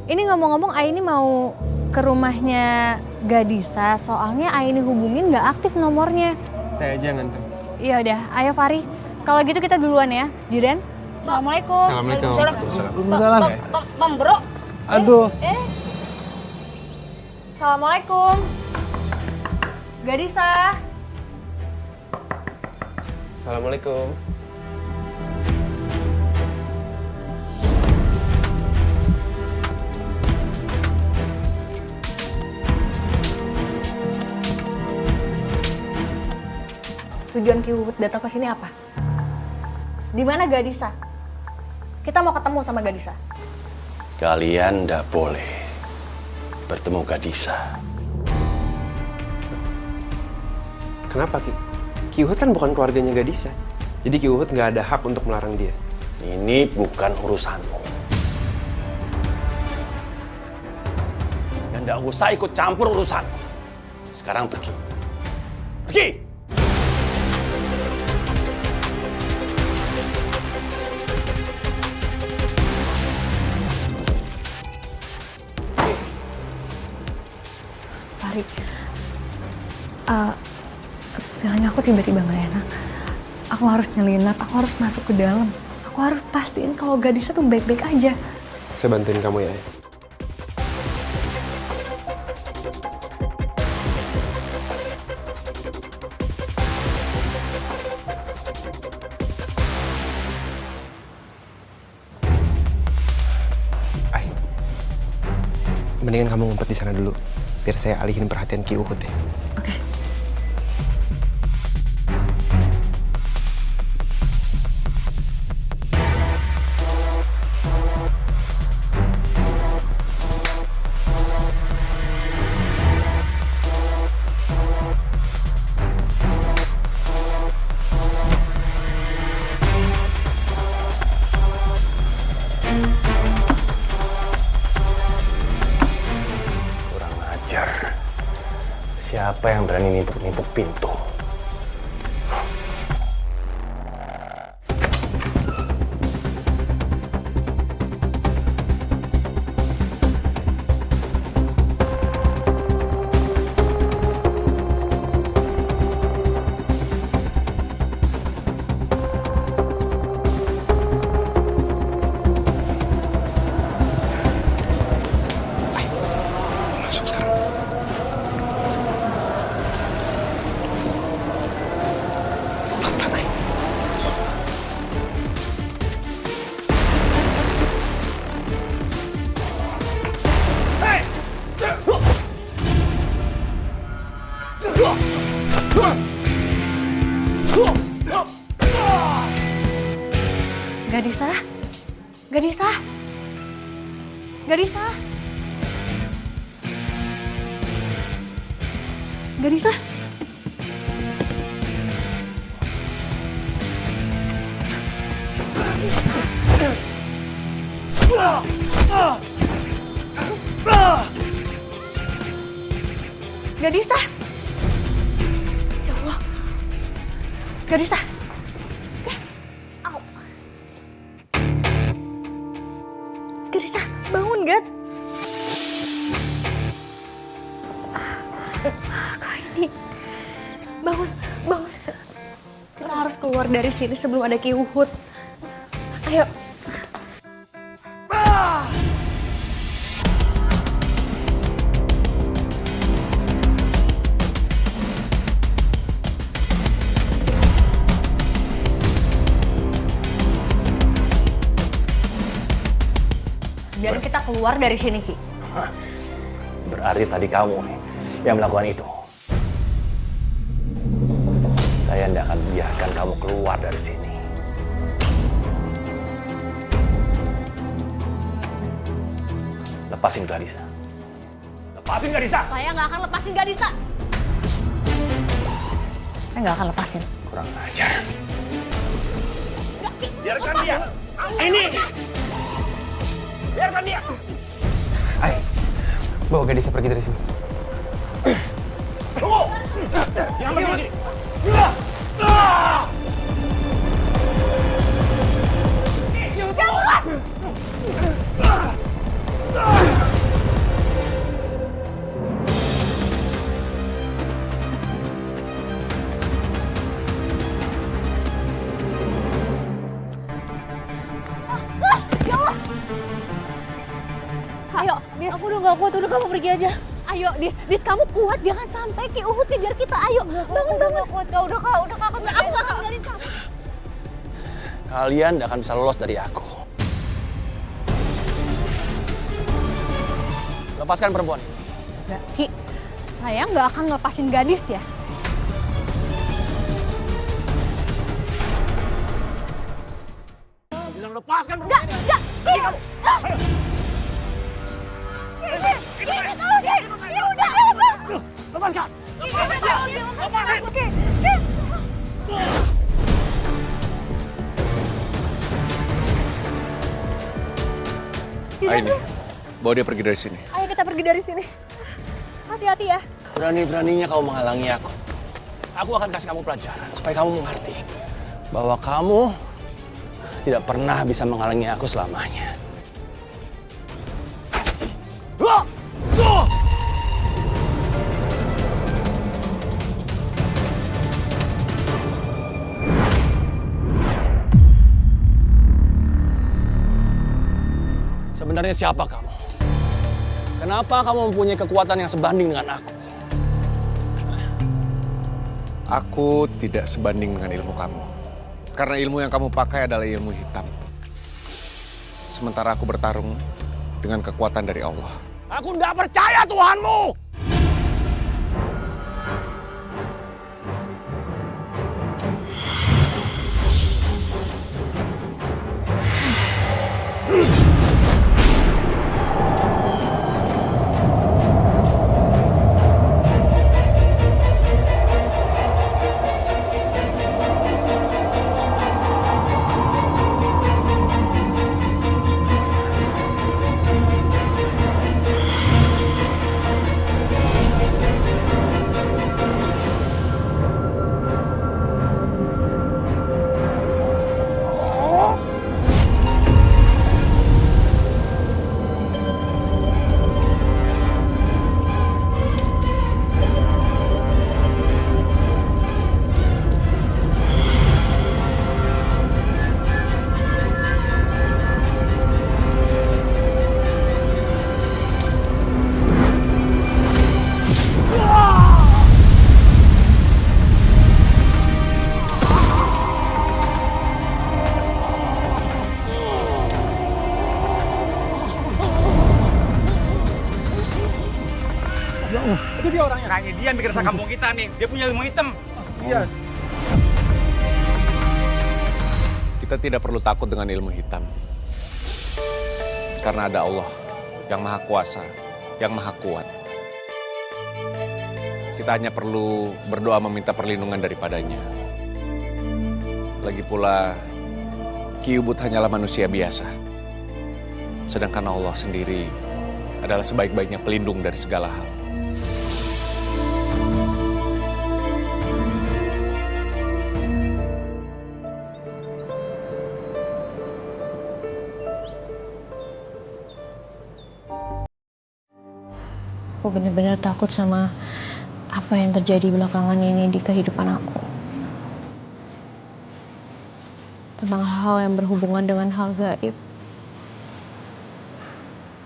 Ini ngomong-ngomong, Aini mau ke rumahnya Gadisa, soalnya Aini hubungin nggak aktif nomornya. Saya aja nganter. Iya udah, ayo Fahri. Kalau gitu kita duluan ya, Zidan. Assalamualaikum. Assalamualaikum. Bang Bro. Aduh. Assalamualaikum. Gadisa. Assalamualaikum. Tujuan Ki Uhud datang ke sini apa? Di mana Gadisa? Kita mau ketemu sama Gadisa. Kalian ndak boleh bertemu Gadisa. Kenapa Ki? Ki Uhud kan bukan keluarganya Gadisa. Jadi Ki Uhud nggak ada hak untuk melarang dia. Ini bukan urusanmu. Dan ndak usah ikut campur urusanku. Sekarang pergi. Pergi! Fahri, feeling aku tiba-tiba gak enak. Aku harus nyelinap, aku harus masuk ke dalam. Aku harus pastiin kalau Gadisa tuh baik-baik aja. Saya bantuin kamu ya. Mendingan kamu ngumpet di sana dulu, biar saya alihin perhatian Ki Uhud ya. Oke. hajar. Siapa yang berani nimpuk-nimpuk pintu? Masuk sekarang. Gadisa? Gadisa? Gadisa? Gadisa? Gadisa? Ya Allah. Gadisa? Au. Gadisa, bangun, Gad. Kak ini. Bangun, bangun. Kita harus keluar dari sini sebelum ada Ki Uhud. Ayo. Biar kita keluar dari sini, Ki. Berarti tadi kamu yang melakukan itu. Saya tidak akan biarkan kamu keluar dari sini. Lepasin Gadisa. Lepasin Gadisa! Saya nggak akan lepasin Gadisa. Saya nggak akan lepasin. Kurang ajar. Nggak, Ki. Biarkan lepas. dia! Ini! Biarkan dia! Ayo, bawa Gadisa pergi dari sini. Tunggu! Jangan pergi lagi! Ayo, Dis. Aku udah gak kuat, udah kamu pergi aja. Ayo, Dis kamu kuat, jangan sampai Ki Uhud kejar kita. Ayo, bangun. Gak kuat, kak. Udah kak, aku gak akan tinggalin kamu. Kalian tidak akan bisa lolos dari aku. Lepaskan perempuan ini. Nggak, Ki, saya nggak akan ngelepasin gadis ya. Bilang lepaskan perempuan ini. Nggak, Ki. Udah, lepas. Lepaskan! Lepasin. Aini, bawa dia pergi dari sini. Ayo kita pergi dari sini. Hati-hati ya. Berani-beraninya kau menghalangi aku. Aku akan kasih kamu pelajaran supaya kamu mengerti bahwa kamu tidak pernah bisa menghalangi aku selamanya. Sebenarnya siapa kamu? Kenapa kamu mempunyai kekuatan yang sebanding dengan aku? Aku tidak sebanding dengan ilmu kamu. Karena ilmu yang kamu pakai adalah ilmu hitam. Sementara aku bertarung dengan kekuatan dari Allah. Aku tidak percaya Tuhanmu! Ya Allah. Itu dia orangnya. Kayaknya dia yang bikin resah kampung kita nih. Dia punya ilmu hitam. Iya. Kita tidak perlu takut dengan ilmu hitam. Karena ada Allah yang maha kuasa, yang maha kuat. Kita hanya perlu berdoa meminta perlindungan daripadanya. Lagi pula, Ki Ubud hanyalah manusia biasa. Sedangkan Allah sendiri adalah sebaik-baiknya pelindung dari segala hal. Aku benar-benar takut sama apa yang terjadi belakangan ini di kehidupan aku. Tentang hal yang berhubungan dengan hal gaib.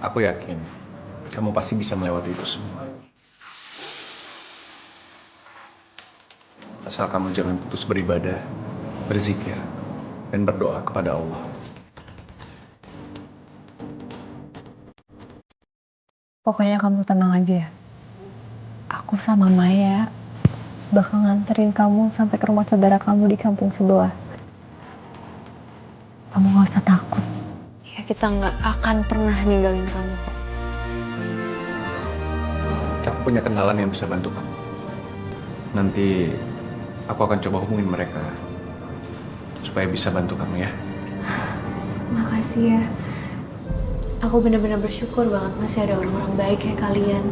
Aku yakin kamu pasti bisa melewati itu semua. Asal kamu jangan putus beribadah, berzikir, dan berdoa kepada Allah. Pokoknya kamu tenang aja ya. Aku sama Maya bakal nganterin kamu sampai ke rumah saudara kamu di kampung sebelah. Kamu gak usah takut. Ya kita gak akan pernah ninggalin kamu kok. Aku punya kenalan yang bisa bantu kamu. Nanti aku akan coba hubungin mereka supaya bisa bantu kamu ya. Makasih ya. Aku benar-benar bersyukur banget masih ada orang-orang baik kayak kalian.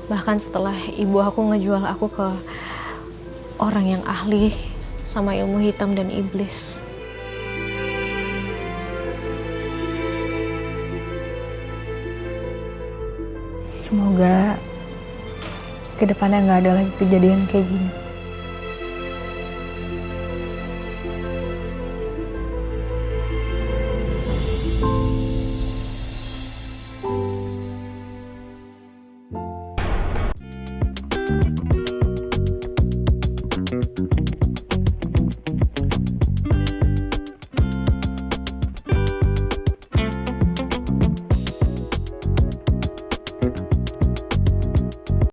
Bahkan setelah ibu aku ngejual aku ke orang yang ahli sama ilmu hitam dan iblis. Semoga kedepannya nggak ada lagi kejadian kayak gini. Thank you.